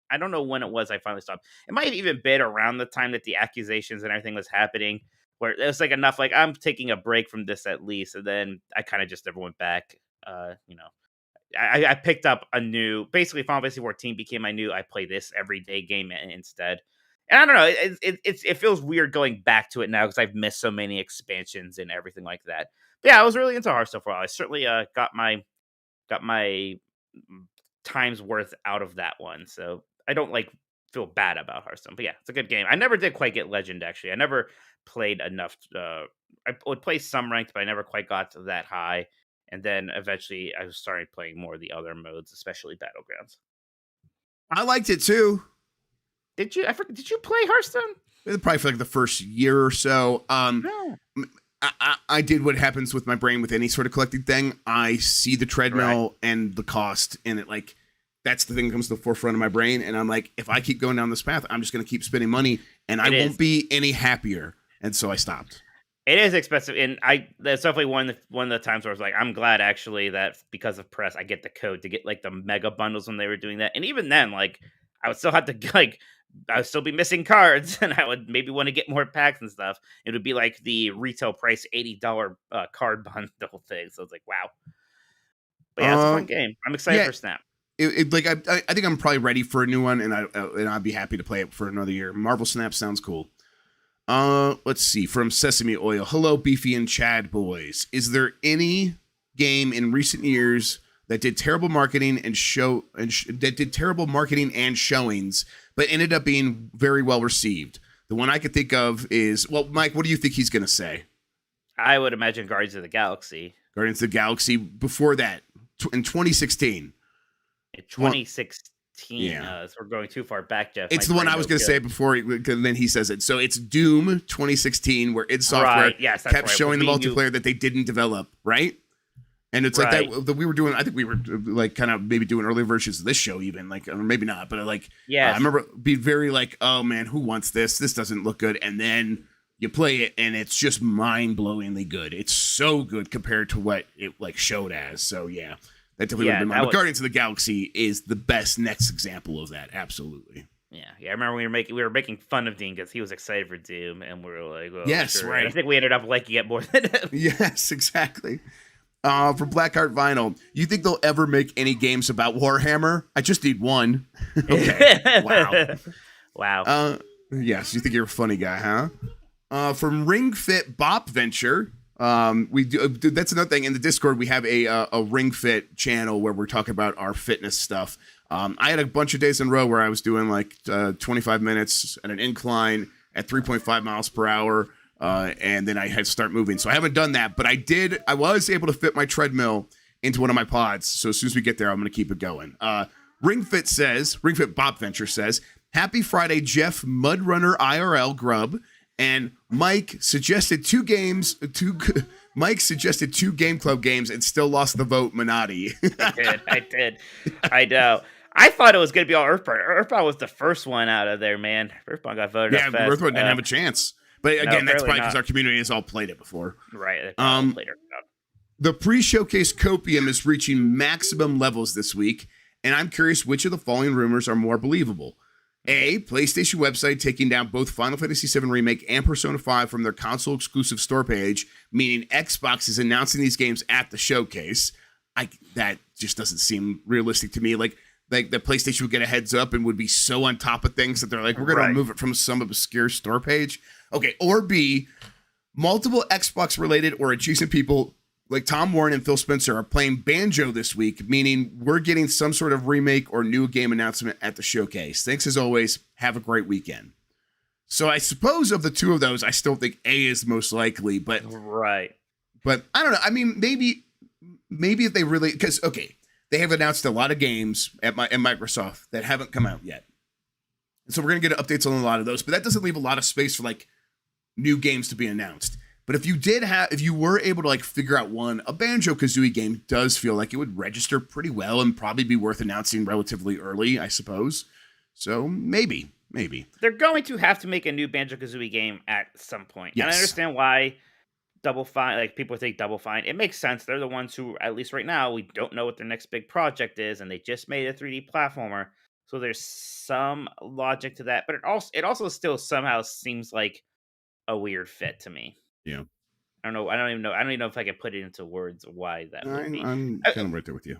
I don't know when it was I finally stopped. It might have even been around the time that the accusations and everything was happening, where it was like enough, like I'm taking a break from this at least. And then I kind of just never went back. I picked up a new, basically Final Fantasy 14 became my new, I play this everyday game instead. And I don't know, it feels weird going back to it now because I've missed so many expansions and everything like that. But yeah, I was really into Hearthstone for a while. I certainly got my time's worth out of that one. So I don't feel bad about Hearthstone. But yeah, it's a good game. I never did quite get Legend, actually. I never played enough. I would play some ranked, but I never quite got to that high. And then eventually I started playing more of the other modes, especially Battlegrounds. I liked it too. Did you play Hearthstone? Probably for like the first year or so. No. I did what happens with my brain with any sort of collecting thing. I see the treadmill and the cost, and it that's the thing that comes to the forefront of my brain. And I'm like, if I keep going down this path, I'm just going to keep spending money and I won't be any happier. And so I stopped. It is expensive, and that's definitely one of the times where I was like, I'm glad actually that because of press, I get the code to get like the mega bundles when they were doing that, and even then, like I would still have to like I would still be missing cards, and I would maybe want to get more packs and stuff. It would be like the retail price $80 card bundle thing. So it's like, wow. But yeah, it's a fun game. I'm excited for Snap. I think I'm probably ready for a new one, and I'd be happy to play it for another year. Marvel Snap sounds cool. Let's see. From Sesame Oil. Hello, Beefy and Chad boys. Is there any game in recent years that did terrible marketing and showings, but ended up being very well received? The one I could think of is, well, Mike, what do you think he's going to say? I would imagine Guardians of the Galaxy. Guardians of the Galaxy. Before that, in 2016. In 2016. Yeah. So we're going too far back, Jeff. It's the one I was going to say before, then he says it. So it's Doom 2016, where id Software kept showing the multiplayer that they didn't develop, right? And it's like that we were doing. I think we were like kind of maybe doing early versions of this show, even like, or maybe not, but like, I remember being very like, oh man, who wants this? This doesn't look good. And then you play it, and it's just mind blowingly good. It's so good compared to what it like showed as. So yeah. That definitely would have been mine. But Guardians of the Galaxy is the best next example of that. Absolutely. Yeah. I remember we were making fun of Dean because he was excited for Doom, and we were like, well, yes, sure. right. And I think we ended up liking it more than him. Yes, exactly. For Blackheart Vinyl, you think they'll ever make any games about Warhammer? I just need one. Okay. Wow. Yes, you think you're a funny guy, huh? From Ring Fit Bop Venture. We do. That's another thing. In the Discord, we have a Ring Fit channel where we're talking about our fitness stuff. I had a bunch of days in a row where I was doing like 25 minutes at an incline at 3.5 miles per hour, and then I had to start moving. So I haven't done that, but I was able to fit my treadmill into one of my pods. So as soon as we get there, I'm going to keep it going. Ring Fit Bop Venture says, "Happy Friday, Jeff Mudrunner IRL Grubb." And Mike suggested two Game Club games and still lost the vote, Minotti. I did. I know. I thought it was going to be all Earthbound. Earthbound was the first one out of there, man. Earthbound got voted up fast. Earthbound didn't have a chance. But again, that's probably because our community has all played it before. Right. Played Earthbound. The pre-showcase Copium is reaching maximum levels this week, and I'm curious which of the following rumors are more believable. A, PlayStation website taking down both Final Fantasy VII Remake and Persona 5 from their console-exclusive store page, meaning Xbox is announcing these games at the showcase. That just doesn't seem realistic to me. Like the PlayStation would get a heads up and would be so on top of things that they're like, we're going to remove it from some obscure store page. Okay, or B, multiple Xbox-related or adjacent people like Tom Warren and Phil Spencer are playing Banjo this week, meaning we're getting some sort of remake or new game announcement at the showcase. Thanks as always. Have a great weekend. So I suppose of the two of those, I still think A is most likely, but I don't know. I mean, maybe if they really, because they have announced a lot of games at Microsoft that haven't come out yet, and so we're gonna get updates on a lot of those. But that doesn't leave a lot of space for like new games to be announced. But if you were able to like figure out one, a Banjo-Kazooie game does feel like it would register pretty well and probably be worth announcing relatively early, I suppose. So maybe. They're going to have to make a new Banjo-Kazooie game at some point. Yes. And I understand why Double Fine, like people think Double Fine. It makes sense. They're the ones who, at least right now, we don't know what their next big project is, and they just made a 3D platformer. So there's some logic to that. But it also still somehow seems like a weird fit to me. Yeah. I don't know. I don't even know if I can put it into words why that would be. I'm kind of right there with you.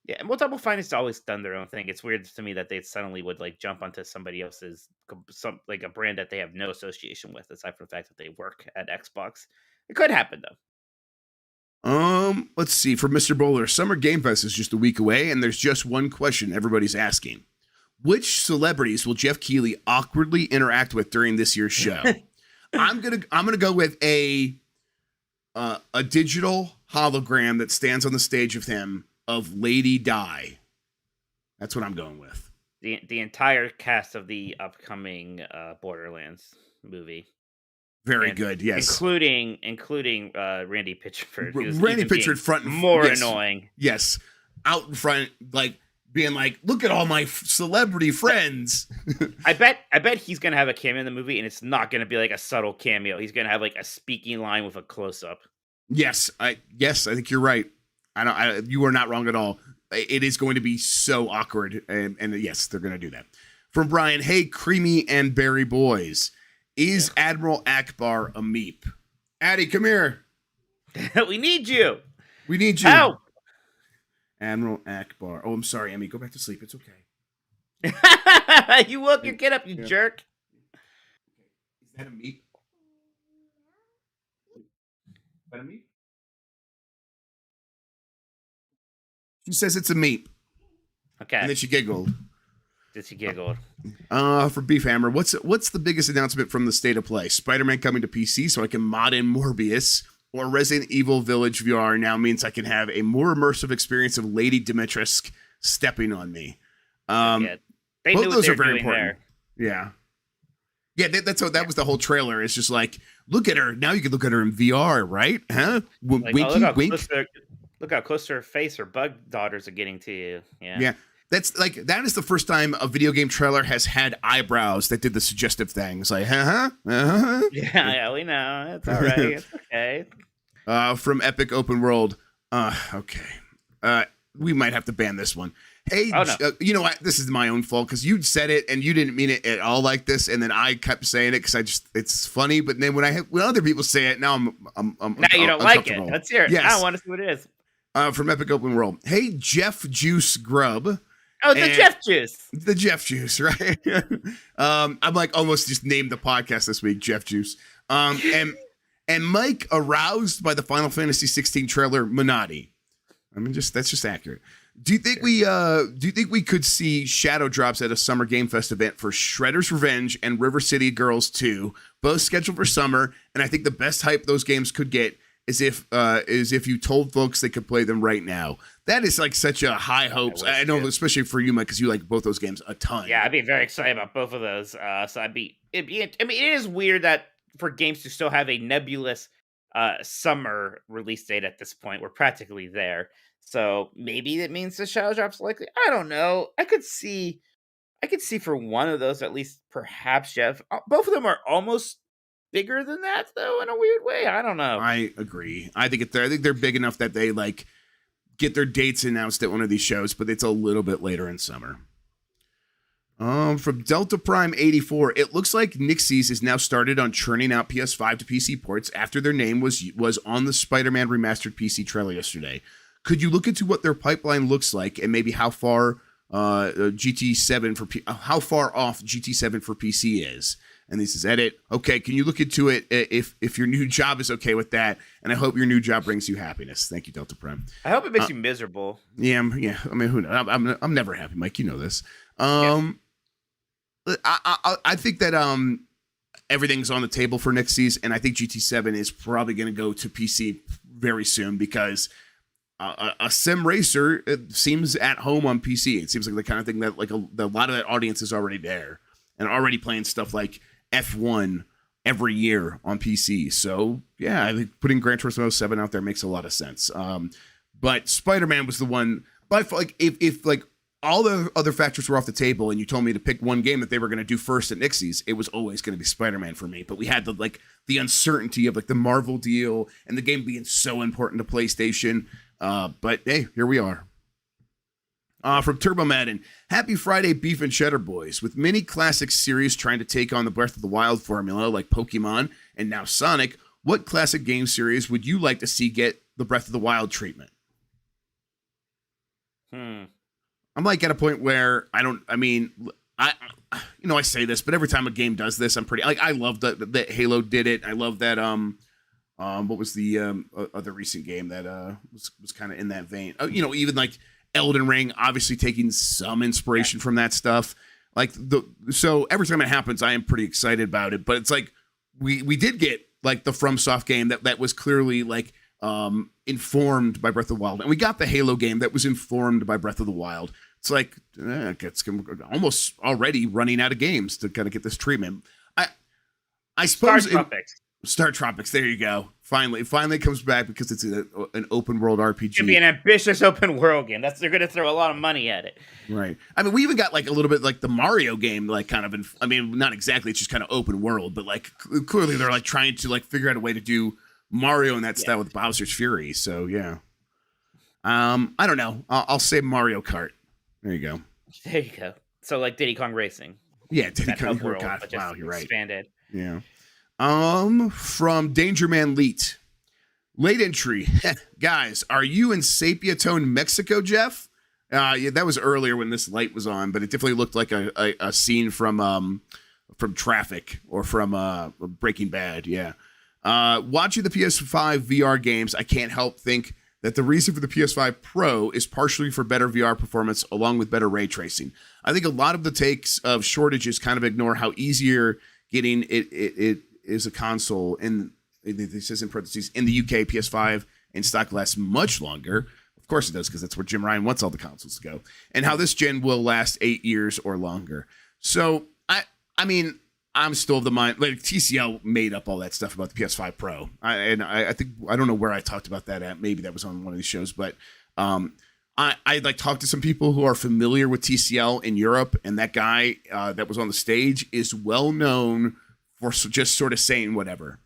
Yeah, and Double Fine has always done their own thing. It's weird to me that they suddenly would like jump onto somebody else's like a brand that they have no association with, aside from the fact that they work at Xbox. It could happen though. Let's see. For Mr. Bowler, Summer Game Fest is just a week away, and there's just one question everybody's asking: which celebrities will Jeff Keighley awkwardly interact with during this year's show? I'm gonna go with a digital hologram that stands on the stage with him of Lady Di. That's what I'm going with. The entire cast of the upcoming Borderlands movie. Very good, yes. Including Randy Pitchford. Randy Pitchford front and more annoying. Yes. Out in front, like being like, "Look at all my celebrity friends." I bet he's gonna have a cameo in the movie, and it's not gonna be like a subtle cameo. He's gonna have like a speaking line with a close up. Yes, I think you're right. You are not wrong at all. It is going to be so awkward, and yes, they're going to do that. From Brian, hey, Creamy and Berry boys, is Admiral Akbar a meep? Addy, come here. We need you. We need you. Help. Admiral Akbar. Oh, I'm sorry, Emmy. Go back to sleep. It's okay. You woke your kid up, you jerk. Is that a meep? Is that a meep? She says it's a meep. Okay. And then she giggled. Did she giggle? For Beef Hammer, what's the biggest announcement from the state of play? Spider-Man coming to PC so I can mod in Morbius, or Resident Evil Village VR now means I can have a more immersive experience of Lady Dimitrescu stepping on me. They both knew those what are they were very doing important. there. Yeah, that's what that was the whole trailer. It's just like, look at her now. You can look at her in VR, right? Huh? Like, Winky, wink. Look how close to her face her bug daughters are getting to you. Yeah. That is the first time a video game trailer has had eyebrows that did the suggestive things like, Yeah, we know. It's all right. It's okay. From Epic Open World. Okay. We might have to ban this one. Hey, you know what? This is my own fault because you said it and you didn't mean it at all like this, and then I kept saying it because it's funny. But then when other people say it, now I'm now you don't like it. Let's hear it. Yes. I want to see what it is. From Epic Open World. Hey, Jeff Juice Grubb. Oh, the Jeff Juice. The Jeff Juice, right? I'm like almost just named the podcast this week, Jeff Juice. And Mike aroused by the Final Fantasy 16 trailer, Minotti. I mean, that's just accurate. Do you think we could see shadow drops at a Summer Game Fest event for Shredder's Revenge and River City Girls 2, both scheduled for summer? And I think the best hype those games could get is if you told folks they could play them right now. That is like such a high hopes. I know, especially for you, Mike, because you like both those games a ton. Yeah, I'd be very excited about both of those. So I mean, it is weird that for games to still have a nebulous summer release date at this point. We're practically there. So maybe that means the shadow drop's likely. I don't know. I could see for one of those at least, perhaps, Jeff. Both of them are almost bigger than that, though, in a weird way. I don't know. I agree. I think they're big enough that they like get their dates announced at one of these shows, but it's a little bit later in summer. From Delta Prime 84, it looks like Nixies is now started on churning out PS5 to PC ports after their name was on the Spider-Man remastered PC trailer yesterday. Could you look into what their pipeline looks like and maybe how far how far off GT7 for PC is? And this is edit. Okay, can you look into it if your new job is okay with that? And I hope your new job brings you happiness. Thank you, Delta Prime. I hope it makes you miserable. Yeah. I mean, who knows? I'm never happy, Mike. You know this. I think that everything's on the table for Nixies, and I think GT7 is probably going to go to PC very soon because a sim racer seems at home on PC. It seems like the kind of thing that like a lot of that audience is already there and already playing stuff like F1 every year on PC. So yeah, I think putting Gran Turismo 7 out there makes a lot of sense. But Spider-Man was the one. But like if like all the other factors were off the table and you told me to pick one game that they were going to do first at Nixies, it was always going to be Spider-Man for me. But we had the uncertainty of like the Marvel deal and the game being so important to PlayStation. But hey, here we are. From Turbo Madden, happy Friday, Beef and Cheddar Boys. With many classic series trying to take on the Breath of the Wild formula, like Pokemon and now Sonic, what classic game series would you like to see get the Breath of the Wild treatment? I'm like at a point where I say this, but every time a game does this, I'm pretty like, I love that Halo did it. I love that, what was the other recent game that was kind of in that vein? Even like Elden Ring, obviously taking some inspiration from that stuff. So every time it happens, I am pretty excited about it. But it's like we did get like the FromSoft game that was clearly like informed by Breath of the Wild, and we got the Halo game that was informed by Breath of the Wild. It's like it's almost already running out of games to kind of get this treatment. I suppose. Star Tropics. There you go. Finally comes back because it's an open world RPG. It should be an ambitious open world game. They're going to throw a lot of money at it. Right. I mean, we even got like a little bit like the Mario game, like kind of. I mean, not exactly. It's just kind of open world, but like clearly they're like trying to like figure out a way to do Mario in that style with Bowser's Fury. So yeah. I don't know. I'll say Mario Kart. There you go. There you go. So like Diddy Kong Racing. Yeah, Diddy Kong. World, God, wow, you're right. Expanded. Yeah. From Danger Man Leet. Late entry. Guys, are you in Sepia Tone, Mexico, Jeff? Yeah, that was earlier when this light was on, but it definitely looked like a scene from Traffic or from Breaking Bad. Yeah. Watching the PS5 VR games, I can't help think that the reason for the PS5 Pro is partially for better VR performance along with better ray tracing. I think a lot of the takes of shortages kind of ignore how easier getting it is a console. And it says in parentheses, in the UK, PS5 in stock lasts much longer. Of course it does, because that's where Jim Ryan wants all the consoles to go. And how this gen will last 8 years or longer. So, I mean, I'm still of the mind, like TCL made up all that stuff about the PS5 Pro. I think, I don't know where I talked about that at. Maybe that was on one of these shows, but I like talked to some people who are familiar with TCL in Europe, and that guy that was on the stage is well known for just sort of saying whatever.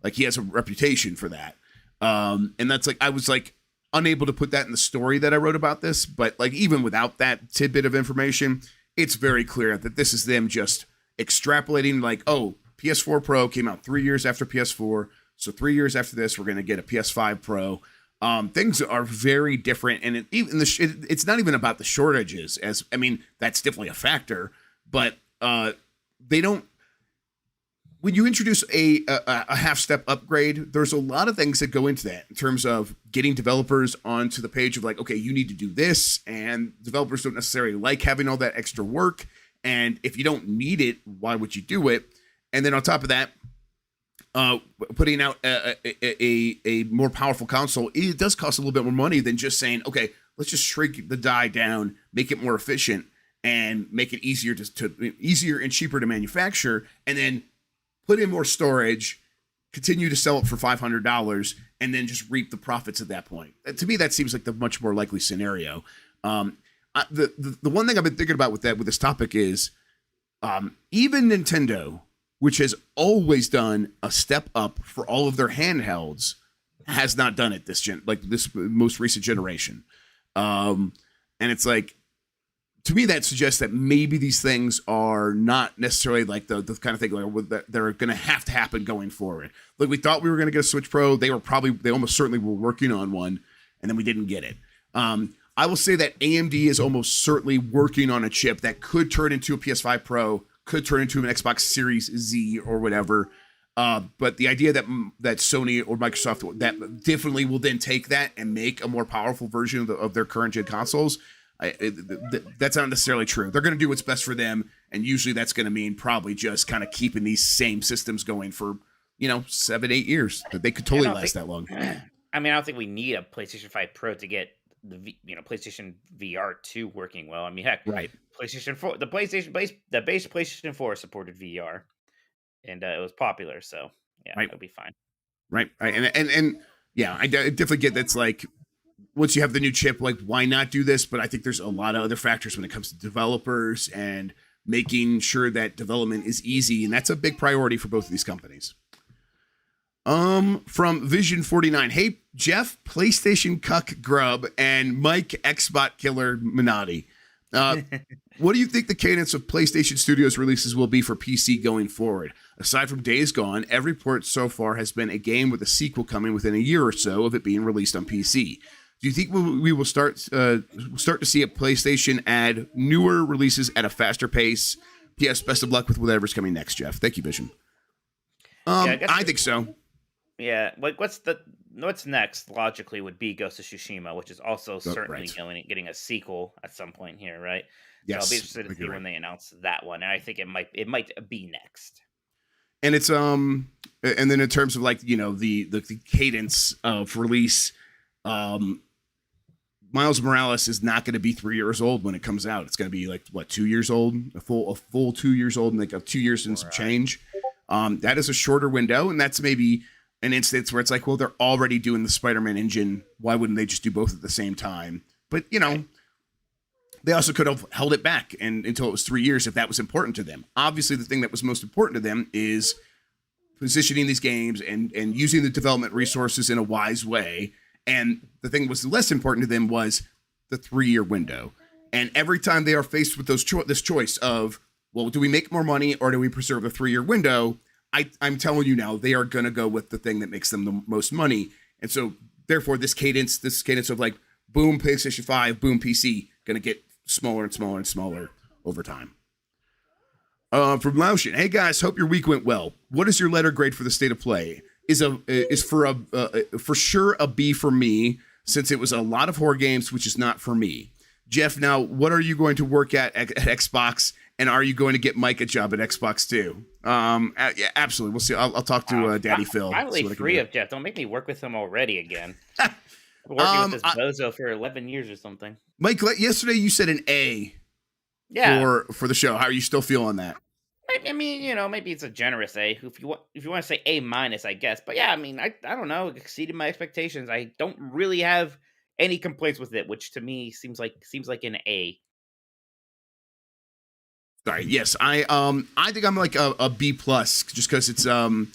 Like he has a reputation for that. And that's like, I was like unable to put that in the story that I wrote about this, but like even without that tidbit of information, it's very clear that this is them just extrapolating like, oh, PS4 Pro came out 3 years after PS4. So 3 years after this, we're going to get a PS5 Pro. Things are very different. And it's not even about the shortages as, I mean, that's definitely a factor, but they don't, when you introduce a half step upgrade, there's a lot of things that go into that in terms of getting developers onto the page of like, okay, you need to do this. And developers don't necessarily like having all that extra work. And if you don't need it, why would you do it? And then on top of that, putting out a more powerful console, it does cost a little bit more money than just saying, okay, let's just shrink the die down, make it more efficient, and make it easier easier and cheaper to manufacture, and then put in more storage, continue to sell it for $500, and then just reap the profits at that point. To me, that seems like the much more likely scenario. The one thing I've been thinking about with this topic is even Nintendo, which has always done a step up for all of their handhelds, has not done it this most recent generation. And it's like, to me, that suggests that maybe these things are not necessarily like the kind of thing that they're going to have to happen going forward. Like we thought we were going to get a Switch Pro. They almost certainly were working on one, and then we didn't get it. I will say that AMD is almost certainly working on a chip that could turn into a PS5 Pro, could turn into an Xbox Series Z or whatever. But the idea that Sony or Microsoft that definitely will then take that and make a more powerful version of their current gen consoles, that's not necessarily true. They're going to do what's best for them, and usually that's going to mean probably just kind of keeping these same systems going for 7-8 years. They could totally last that long. I mean, I don't think we need a PlayStation 5 Pro to get the PlayStation VR 2 working well. I mean, heck, right? PlayStation 4, the base PlayStation 4 supported VR, and it was popular. So yeah, right. It'll be fine. Right. And yeah, I definitely get that's like, once you have the new chip, like why not do this? But I think there's a lot of other factors when it comes to developers and making sure that development is easy, and that's a big priority for both of these companies. From Vision 49, hey Jeff, PlayStation cuck Grubb and Mike Xbot killer Minotti. What do you think the cadence of PlayStation Studios releases will be for PC going forward? Aside from Days Gone, every port so far has been a game with a sequel coming within a year or so of it being released on PC. Do you think we will start to see a PlayStation add newer releases at a faster pace? P.S. Best of luck with whatever's coming next, Jeff. Thank you, Vision. I think so. Yeah, like what's next? Logically, would be Ghost of Tsushima, which is also certainly getting a sequel at some point here, right? Yes, so I'll be interested to see when they announce that one, and I think it might be next. And it's and then in terms of like the cadence of release, Miles Morales is not going to be 3 years old when it comes out. It's going to be like 2 years old, a full 2 years old, and like 2 years and some change. That is a shorter window, and that's maybe an instance where it's like, well, they're already doing the Spider-Man engine. Why wouldn't they just do both at the same time? But, you know, they also could have held it back until it was 3 years if that was important to them. Obviously, the thing that was most important to them is positioning these games and using the development resources in a wise way. And the thing that was less important to them was the 3-year window. And every time they are faced with this choice of, well, do we make more money or do we preserve the 3-year window? I'm telling you now, they are going to go with the thing that makes them the most money. And so, therefore, this cadence of like, boom, PlayStation 5, boom, PC, going to get smaller and smaller and smaller over time. From Laushin, hey guys, hope your week went well. What is your letter grade for the state of play? Is for sure a B for me, since it was a lot of horror games, which is not for me. Jeff, now what are you going to work at Xbox, and are you going to get Mike a job at Xbox too? Yeah, absolutely. We'll see. I'll talk to Daddy Phil. Finally free of Jeff. Don't make me work with him already again. I've been working with this bozo for 11 years or something. Mike, yesterday you said an A. Yeah. For the show. How are you still feeling that? I mean, you know, maybe it's a generous A. If you want to say A minus, I guess. But yeah, I mean, I don't know. It exceeded my expectations. I don't really have any complaints with it, which to me seems like an A. Sorry. Yes, I think I'm like a B plus, just because it's I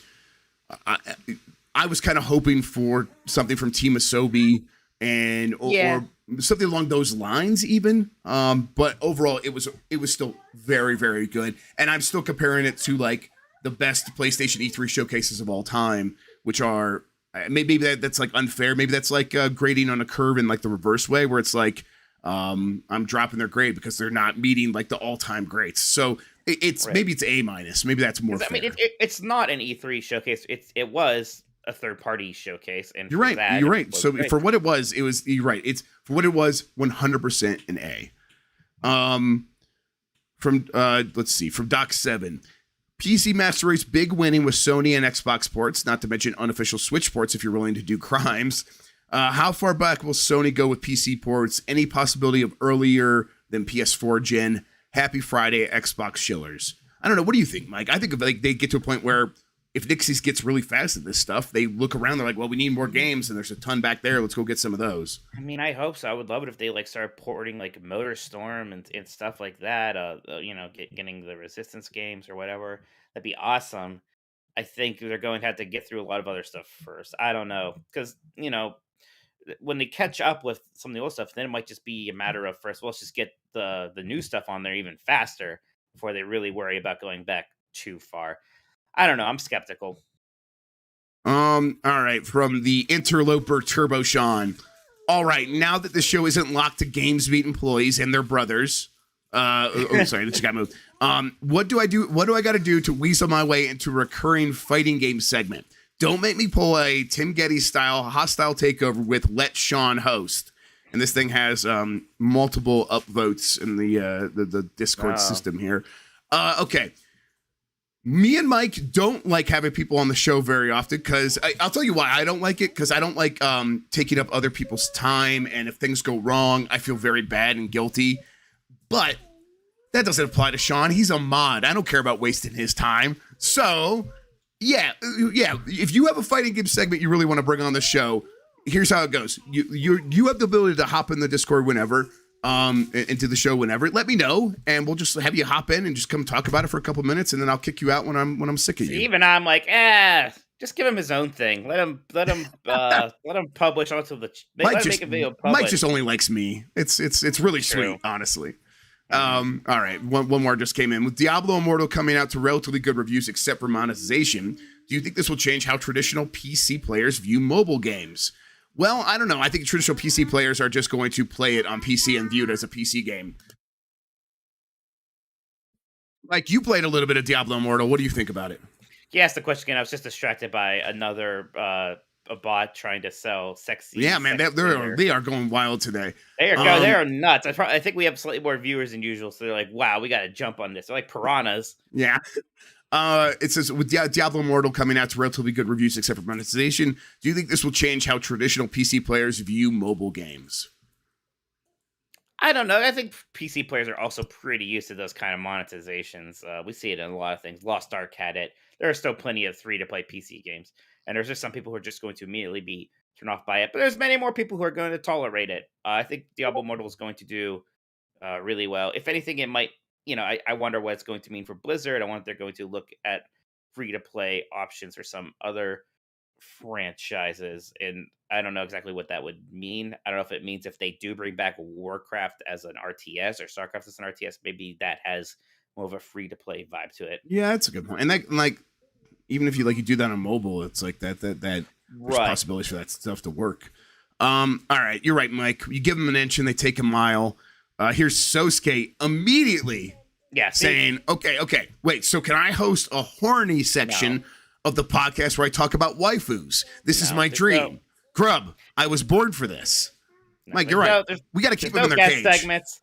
was kind of hoping for something from Team Asobi or something along those lines even. But overall it was still very, very good. And I'm still comparing it to like the best PlayStation E3 showcases of all time, which are maybe that's like unfair. Maybe that's like grading on a curve in like the reverse way, where it's like I'm dropping their grade because they're not meeting like the all-time greats. So it's right. Maybe it's A minus. Maybe that's more fair. I mean, it's not an E3 showcase. It was a third-party showcase, and you're right. You're right. So great. For what it was, you're right. It's for what it was, 100% an A. From let's see, from Doc 7. PC Master Race big winning with Sony and Xbox ports, not to mention unofficial Switch ports if you're willing to do crimes. How far back will Sony go with PC ports? Any possibility of earlier than PS4 gen? Happy Friday, Xbox shillers. I don't know. What do you think, Mike? I think if like they get to a point where if Nixie's gets really fast at this stuff, they look around, they're like, well, we need more games, and there's a ton back there. Let's go get some of those. I mean, I hope so. I would love it if they like start porting like MotorStorm and stuff like that. You know, getting the Resistance games or whatever. That'd be awesome. I think they're going to have to get through a lot of other stuff first. I don't know, because you know, when they catch up with some of the old stuff, then it might just be a matter of first, well, let's just get the new stuff on there even faster before they really worry about going back too far. I don't know. I'm skeptical. All right. From the interloper Turbo Sean. All right. Now that the show isn't locked to GamesBeat employees and their brothers. Sorry, this got moved. What do I do? What do I got to do to weasel my way into a recurring fighting game segment? Don't make me pull a Tim Geddes style hostile takeover with Let Sean host. And this thing has multiple upvotes in the Discord system here. Okay. Me and Mike don't like having people on the show very often because I'll tell you why I don't like it, because I don't like taking up other people's time, and if things go wrong, I feel very bad and guilty. But that doesn't apply to Sean. He's a mod. I don't care about wasting his time. So, yeah. If you have a fighting game segment you really want to bring on the show, here's how it goes. You have the ability to hop in the Discord whenever. Into the show whenever. Let me know, and we'll just have you hop in and just come talk about it for a couple minutes, and then I'll kick you out when I'm sick of you. Even I'm like, just give him his own thing. Let him publish onto the. Let him make a video public. Mike just only likes me. It's really sweet, honestly. All right, one more just came in. With Diablo Immortal coming out to relatively good reviews, except for monetization, do you think this will change how traditional PC players view mobile games? Well, I don't know. I think traditional PC players are just going to play it on PC and view it as a PC game. Like, you played a little bit of Diablo Immortal. What do you think about it? Yeah, asked the question again. I was just distracted by another a bot trying to sell sexy. Yeah, man, they are going wild today. They are nuts. I think we have slightly more viewers than usual, so they're like, wow, we got to jump on this. They're like piranhas. Yeah. It says, with Diablo Immortal coming out to relatively good reviews except for monetization, do you think this will change how traditional PC players view mobile games? I don't know. I think PC players are also pretty used to those kind of monetizations. We see it in a lot of things. Lost Ark had it. there are still plenty of free-to-play PC games. And there's just some people who are just going to immediately be turned off by it. But there's many more people who are going to tolerate it. I think Diablo Immortal is going to do really well. If anything, it might, I wonder what it's going to mean for Blizzard. I wonder if they're going to look at free-to-play options for some other franchises. And I don't know exactly what that would mean. I don't know if it means if they do bring back Warcraft as an RTS or StarCraft as an RTS, maybe that has more of a free-to-play vibe to it. Yeah, that's a good point. And that, like, even if you do that on mobile, it's like that there's possibilities for that stuff to work. All right, you're right, Mike. You give them an inch and they take a mile. Here's Sosuke immediately saying, okay, wait, so can I host a horny section of the podcast where I talk about waifus? This is my dream. Grubb, I was born for this. Mike, you're right. We got to keep them in their cage. Segments.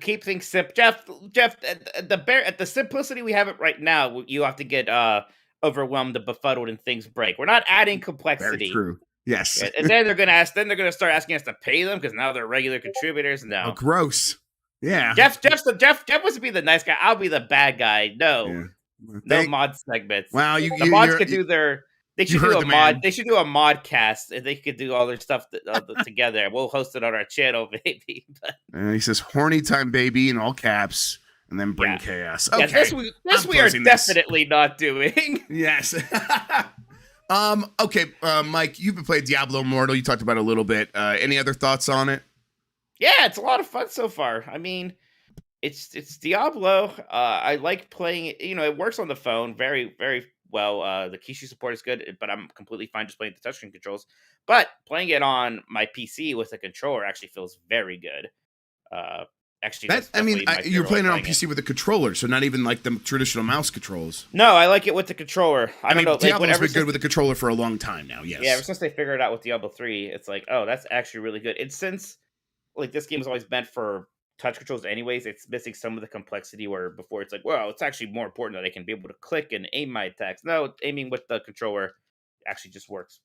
Keep things simple. Jeff, at the simplicity we have it right now, you have to get overwhelmed and befuddled and things break. We're not adding complexity. Very true. Yes. And then they're gonna start asking us to pay them because now they're regular contributors. No. Oh, gross. Yeah. Jeff wants to be the nice guy. I'll be the bad guy. No. Yeah. No mod segments. Wow, the mods could do their. They should do a mod. Man. They should do a mod cast, and they could do all their stuff together. We'll host it on our channel, maybe. He says "horny time, baby" in all caps, and then bring chaos. Okay, this we are definitely not doing. Yes. Okay, Mike, you've been playing Diablo Immortal. You talked about it a little bit. Any other thoughts on it? Yeah, it's a lot of fun so far. I mean, it's Diablo. I like playing it. It works on the phone very, very well. The Kishi support is good, but I'm completely fine just playing the touchscreen controls. But playing it on my PC with a controller actually feels very good. You're playing it on PC with a controller, so not even like the traditional mouse controls. No, I like it with the controller. I don't know. Diablo's been good with the controller for a long time now. Yes. Yeah, ever since they figured it out with Diablo 3, it's like, oh, that's actually really good. And since this game is always meant for touch controls anyways, it's missing some of the complexity where before it's like, well, it's actually more important that I can be able to click and aim my attacks. No, aiming with the controller actually just works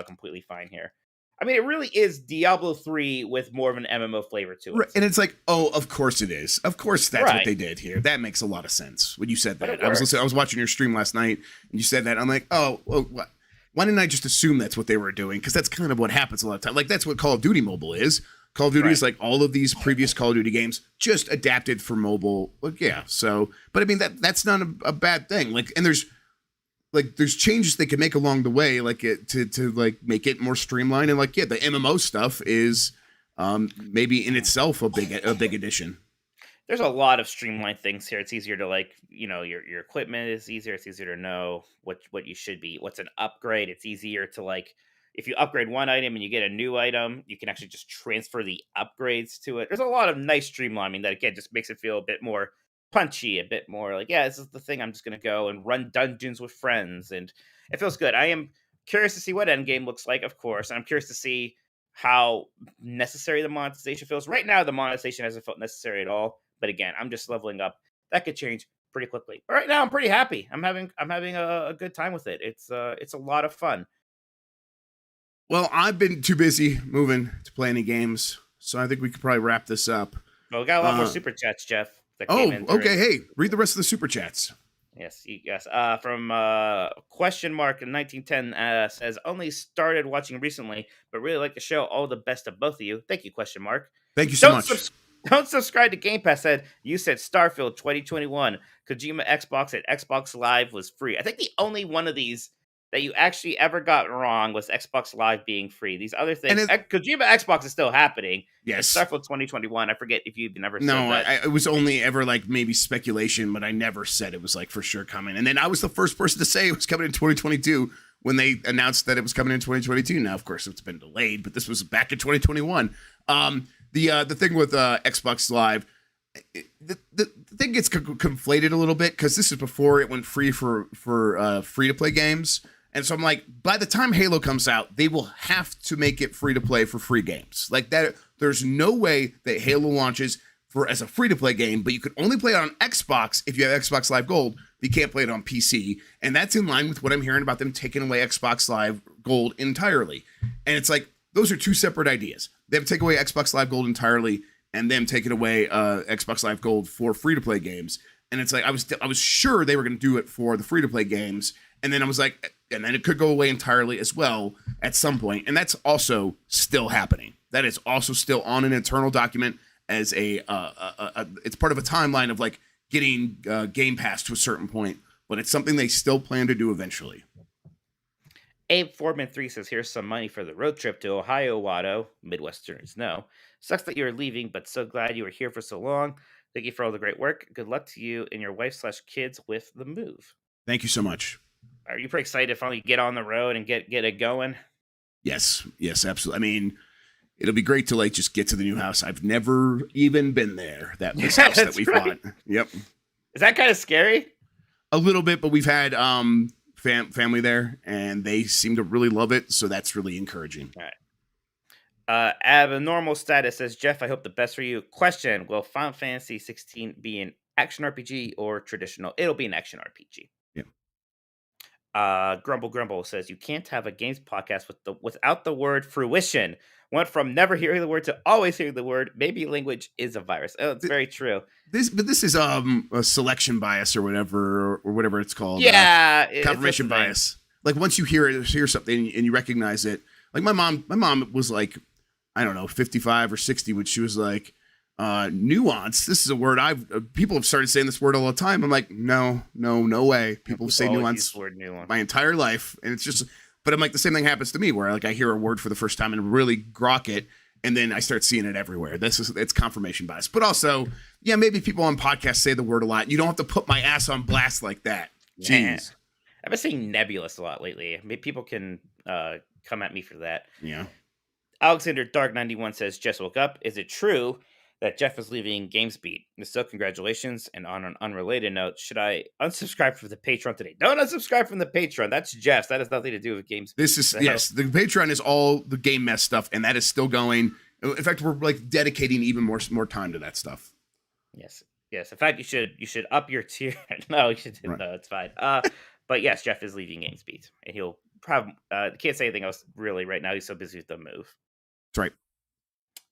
completely fine here. I mean, it really is Diablo 3 with more of an MMO flavor to it. Right. And it's like, oh, of course it is. Of course that's what they did here. That makes a lot of sense when you said that. I was watching your stream last night, and you said that. I'm like, oh, well, what? Why didn't I just assume that's what they were doing? Because that's kind of what happens a lot of time. Like, that's what Call of Duty Mobile is. Call of Duty is like all of these previous Call of Duty games just adapted for mobile. Like, yeah. So, but I mean, that's not a bad thing. Like, and there's changes they can make along the way, like to like make it more streamlined. And like, yeah, the MMO stuff is maybe in itself a big addition. There's a lot of streamlined things here. It's easier to your equipment is easier. It's easier to know what you should be. What's an upgrade? It's easier to if you upgrade one item and you get a new item, you can actually just transfer the upgrades to it. There's a lot of nice streamlining that again just makes it feel a bit more punchy, a bit more this is the thing. I'm just gonna go and run dungeons with friends, and it feels good. I am curious to see what endgame looks like, of course, and I'm curious to see how necessary the monetization feels. Right now, the monetization hasn't felt necessary at all, but again, I'm just leveling up. That could change pretty quickly. But right now, I'm pretty happy. I'm having a good time with it. It's a lot of fun. Well, I've been too busy moving to play any games, so I think we could probably wrap this up. Well, we got a lot more super chats, Jeff. Okay. Hey, read the rest of the super chats. Yes. From question mark in 1910 says only started watching recently, but really like the show. All the best of both of you. Thank you. Question mark. Thank you so much. Don't subscribe to Game Pass. You said Starfield 2021. Kojima Xbox at Xbox Live was free. I think the only one of these that you actually ever got wrong was Xbox Live being free. These other things, Kojima Xbox is still happening. Yes. Starfield 2021. I forget if you never said that. No, it was only ever maybe speculation, but I never said it was for sure coming. And then I was the first person to say it was coming in 2022 when they announced that it was coming in 2022. Now, of course, it's been delayed, but this was back in 2021. The thing with Xbox Live, the thing gets conflated a little bit because this is before it went free for free to play games. And so I'm like, by the time Halo comes out, they will have to make it free to play for free games. Like that, there's no way that Halo launches as a free to play game, but you could only play it on Xbox if you have Xbox Live Gold. You can't play it on PC. And that's in line with what I'm hearing about them taking away Xbox Live Gold entirely. And it's like, those are two separate ideas. They have to take away Xbox Live Gold entirely and them taking away Xbox Live Gold for free to play games. And it's like I was sure they were going to do it for the free to play games, and then I was like, and then it could go away entirely as well at some point, and that's also still happening. That is also still on an internal document as it's part of a timeline of like getting Game Pass to a certain point, but it's something they still plan to do eventually. Abe Foreman 3 says, here's some money for the road trip to Ohio, Watto. Midwesterners know. Sucks that you're leaving, but so glad you were here for so long. Thank you for all the great work. Good luck to you and your wife/kids with the move. Thank you so much. Are you pretty excited to finally get on the road and get it going? Yes, absolutely. I mean, it'll be great to like just get to the new house. I've never even been there. This house that we bought. Yep. Is that kind of scary? A little bit, but we've had family there, and they seem to really love it. So that's really encouraging. All right. Abnormal Status says, Jeff, I hope the best for you. Question: will Final Fantasy 16 be an action RPG or traditional? It'll be an action RPG. Yeah. Grumble says, you can't have a games podcast without the word fruition. Went from never hearing the word to always hearing the word. Maybe language is a virus. Oh, it's very true. This is a selection bias or whatever it's called. Yeah, confirmation bias. Like once you hear something and you recognize it. Like my mom was like, I don't know, 55 or 60 when she was like, nuance. This is a word people have started saying this word all the time. I'm like, no way. People say nuance my entire life, and it's just. But I'm like, the same thing happens to me where like I hear a word for the first time and really grok it, and then I start seeing it everywhere. It's confirmation bias. But also, yeah, maybe people on podcasts say the word a lot. You don't have to put my ass on blast like that. Jeez. Yeah. I've been saying nebulous a lot lately. Maybe people can come at me for that. Yeah. Alexander Dark 91 says, Jess woke up. Is it true that Jeff is leaving GamesBeat? If so, congratulations. And on an unrelated note, should I unsubscribe from the Patreon today? Don't unsubscribe from the Patreon. That's Jeff's. That has nothing to do with GamesBeat. Yes, the Patreon is all the game mess stuff, and that is still going. In fact, we're like dedicating even more time to that stuff. Yes. In fact, you should up your tier. No, you should. Right. No, it's fine. But yes, Jeff is leaving GamesBeat, and he'll probably can't say anything else really right now. He's so busy with the move. That's right.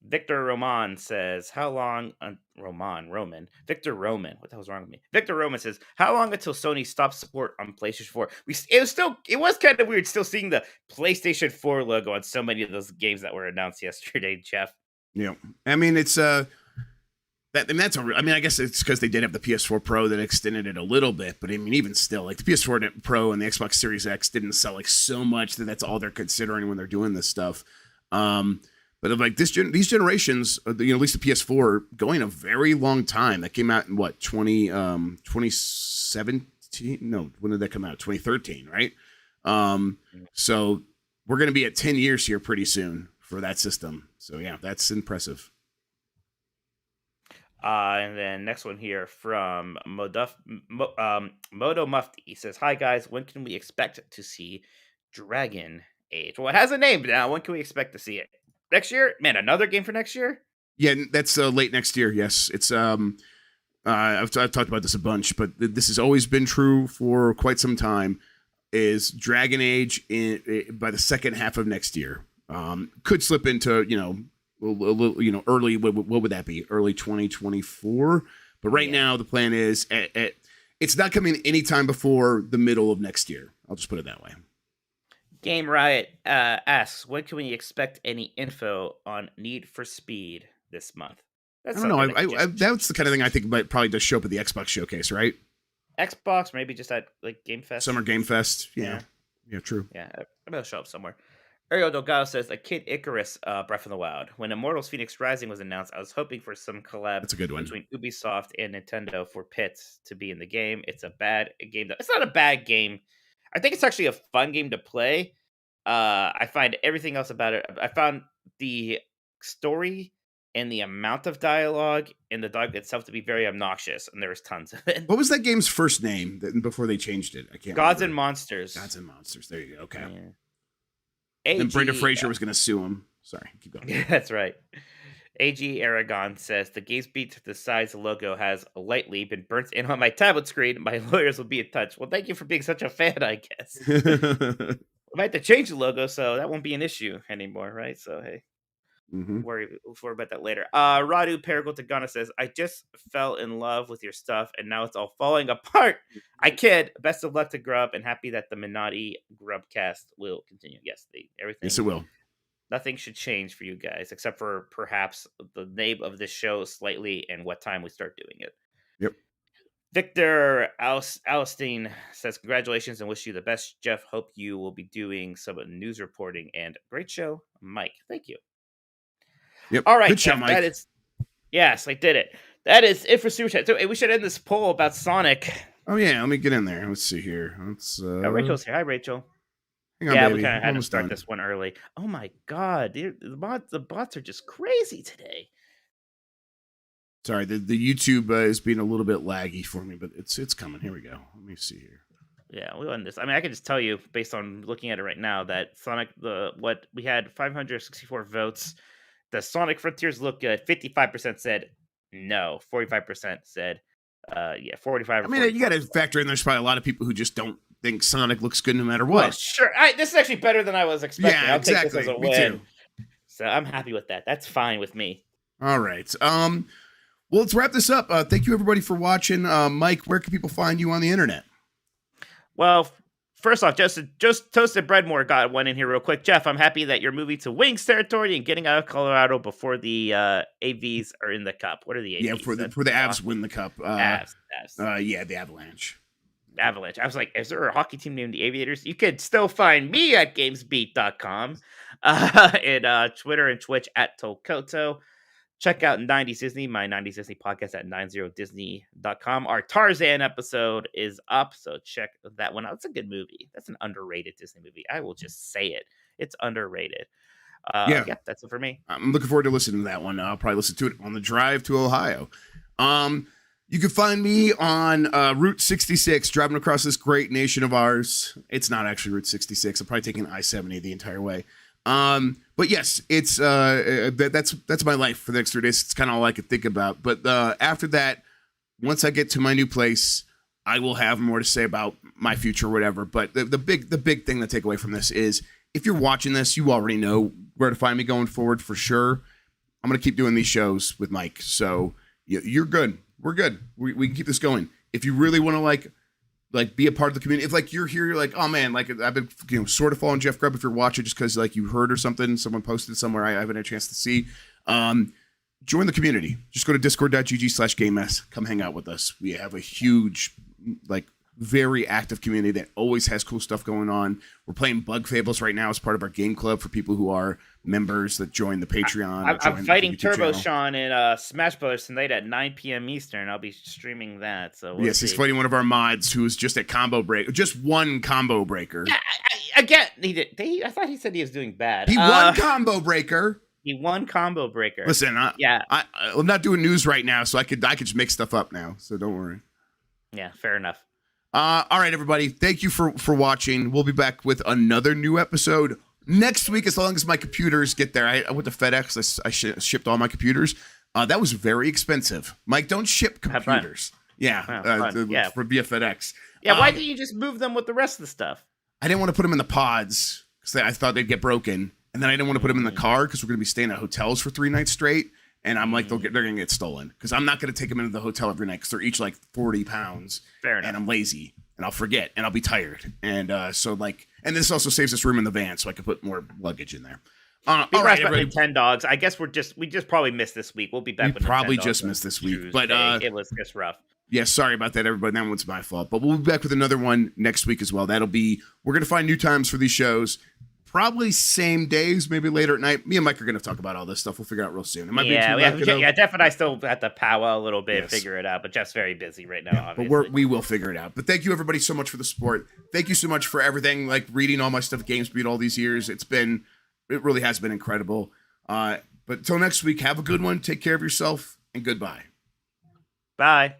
Victor Roman says, how long... Roman. Victor Roman. What the hell's wrong with me? Victor Roman says, how long until Sony stops support on PlayStation 4? It was kind of weird still seeing the PlayStation 4 logo on so many of those games that were announced yesterday, Jeff. Yeah. I mean, it's... I guess it's because they did have the PS4 Pro that extended it a little bit, but I mean, even still, like the PS4 Pro and the Xbox Series X didn't sell like so much that that's all they're considering when they're doing this stuff. But like these generations, at least the PS4, going a very long time. That came out in what 2017? No, when did that come out? 2013, right? So we're going to be at 10 years here pretty soon for that system. So yeah, that's impressive. And then next one here from Modo Mufti. He says, hi guys, when can we expect to see Dragon Age? Well, it has a name now. When can we expect to see it? Next year? Man, another game for next year? Yeah, that's late next year. Yes, it's I've talked about this a bunch, but this has always been true for quite some time. Is Dragon Age by the second half of next year? Could slip into a little early. What would that be? Early 2024. But right now the plan is it's not coming anytime before the middle of next year. I'll just put it that way. Game Riot asks, when can we expect any info on Need for Speed this month? I don't know. That's the kind of thing I think might probably just show up at the Xbox showcase, right? Xbox, maybe just at like Game Fest. Summer Game Fest. Yeah, true. Yeah, it'll show up somewhere. Ariel Delgado says, a Kid Icarus Breath of the Wild. When Immortals Phoenix Rising was announced, I was hoping for some collab That's a good one. between Ubisoft and Nintendo for Pits to be in the game. It's a bad game. It's not a bad game. I think it's actually a fun game to play. I find everything else about it. I found the story and the amount of dialogue in the dialogue itself to be very obnoxious, and there was tons of it. What was that game's first name before they changed it? I can't Gods remember. and Monsters. Gods and Monsters. There you go. Okay. Yeah. And Brendan Fraser was going to sue him. Sorry, keep going. Yeah, that's right. AG Aragon says, the GamesBeat Decides logo has lightly been burnt in on my tablet screen. My lawyers will be in touch. Well, thank you for being such a fan, I guess. We might have to change the logo, so that won't be an issue anymore, right? So, hey. Worry about that later. Radu Perigal Tagana says, I just fell in love with your stuff and now it's all falling apart. I kid. Best of luck to Grubb and happy that the Minotti Grubb cast will continue. Yes, everything. Yes, it will. Nothing should change for you guys except for perhaps the name of this show slightly and what time we start doing it. Yep. Victor Alstein says, congratulations and wish you the best, Jeff. Hope you will be doing some news reporting and great show, Mike. Thank you. Yep. All right, Good show, Jeff, Mike. that is. Yes, I did it. That is it for Super Chat. So we should end this poll about Sonic. Oh yeah, let me get in there. Let's see here. Let's. Rachel's here. Hi, Rachel. Hang on, Yeah, baby. we kind of had to Almost start done. this one early. Oh my god, dude, the bots are just crazy today. Sorry, the YouTube is being a little bit laggy for me, but it's coming. Here we go. Let me see here. Yeah, we'll end this. I mean, I can just tell you based on looking at it right now that Sonic, what we had 564 votes. The Sonic Frontiers look good. 55% said no. 45% said, 45. I mean, you got to factor in. There's probably a lot of people who just don't think Sonic looks good no matter Well, what. sure. This is actually better than I was expecting. Yeah, I'll exactly. take this as a Me win. too. So I'm happy with that. That's fine with me. All right. Well, let's wrap this up. Thank you everybody for watching. Mike, where can people find you on the internet? Well, first off, just Toasted Breadmore got one in here real quick. Jeff, I'm happy that you're moving to Wings territory and getting out of Colorado before the AVs are in the cup. What are the AVs? Yeah, for the Avs win the cup. Avs. Yeah, the Avalanche. Avalanche. I was like, is there a hockey team named the Aviators? You could still find me at GamesBeat.com, and Twitter and Twitch at Tokoto. Check out 90s Disney, my 90s Disney podcast at 90disney.com. Our Tarzan episode is up, so check that one out. It's a good movie. That's an underrated Disney movie. I will just say it. It's underrated. Yeah, that's it for me. I'm looking forward to listening to that one. I'll probably listen to it on the drive to Ohio. You can find me on Route 66, driving across this great nation of ours. It's not actually Route 66. I'm probably taking I-70 the entire way. But yes, it's that's my life for the next 3 days. It's kind of all I could think about. But after that, once I get to my new place, I will have more to say about my future or whatever. But the big thing to take away from this is if you're watching this, you already know where to find me going forward for sure. I'm gonna keep doing these shows with Mike. So you're good. We're good. We can keep this going. If you really want to like be a part of the community, if like you're here, you're like, oh man, like I've been sort of following Jeff Grubb. If you're watching just because like you heard or something, someone posted somewhere I haven't had a chance to see, join the community. Just go to discord.gg/GameS. Come hang out with us. We have a huge, like very active community that always has cool stuff going on. We're playing Bug Fables right now as part of our game club for people who are members that join the Patreon. I'm fighting the Turbo channel. Sean in Smash Brothers tonight at 9 p.m. Eastern. I'll be streaming that. So yes, he's fighting one of our mods who is just at combo break, just one combo breaker. Yeah, again, he did. I thought he said he was doing bad. He won combo breaker. He won combo breaker. Listen, I'm not doing news right now, so I could just make stuff up now. So don't worry. Yeah, fair enough. All right, everybody. Thank you for watching. We'll be back with another new episode next week, as long as my computers get there. I went to FedEx. I shipped all my computers. That was very expensive. Mike, don't ship computers. Yeah, for via FedEx. Yeah, why didn't you just move them with the rest of the stuff? I didn't want to put them in the pods because I thought they'd get broken, and then I didn't want to put them in the car because we're going to be staying at hotels for 3 nights straight. And I'm like, they're going to get stolen because I'm not going to take them into the hotel every night because they're each like 40 pounds. Fair enough. And I'm lazy and I'll forget and I'll be tired. And and this also saves us room in the van so I can put more luggage in there. All right, everybody. 10 dogs. I guess we just probably missed this week. We'll be back. We probably just missed this week, Tuesday. but it was just rough. Yeah, sorry about that, everybody. That one's my fault. But we'll be back with another one next week as well. We're going to find new times for these shows. Probably same days, maybe later at night. Me and Mike are going to talk about all this stuff. We'll figure out real soon. Jeff and I still have to powwow a little bit, figure it out. But Jeff's very busy right now, obviously. But we will figure it out. But thank you, everybody, so much for the support. Thank you so much for everything, like reading all my stuff at GamesBeat all these years. It really has been incredible. But until next week, have a good one. Take care of yourself, and goodbye. Bye.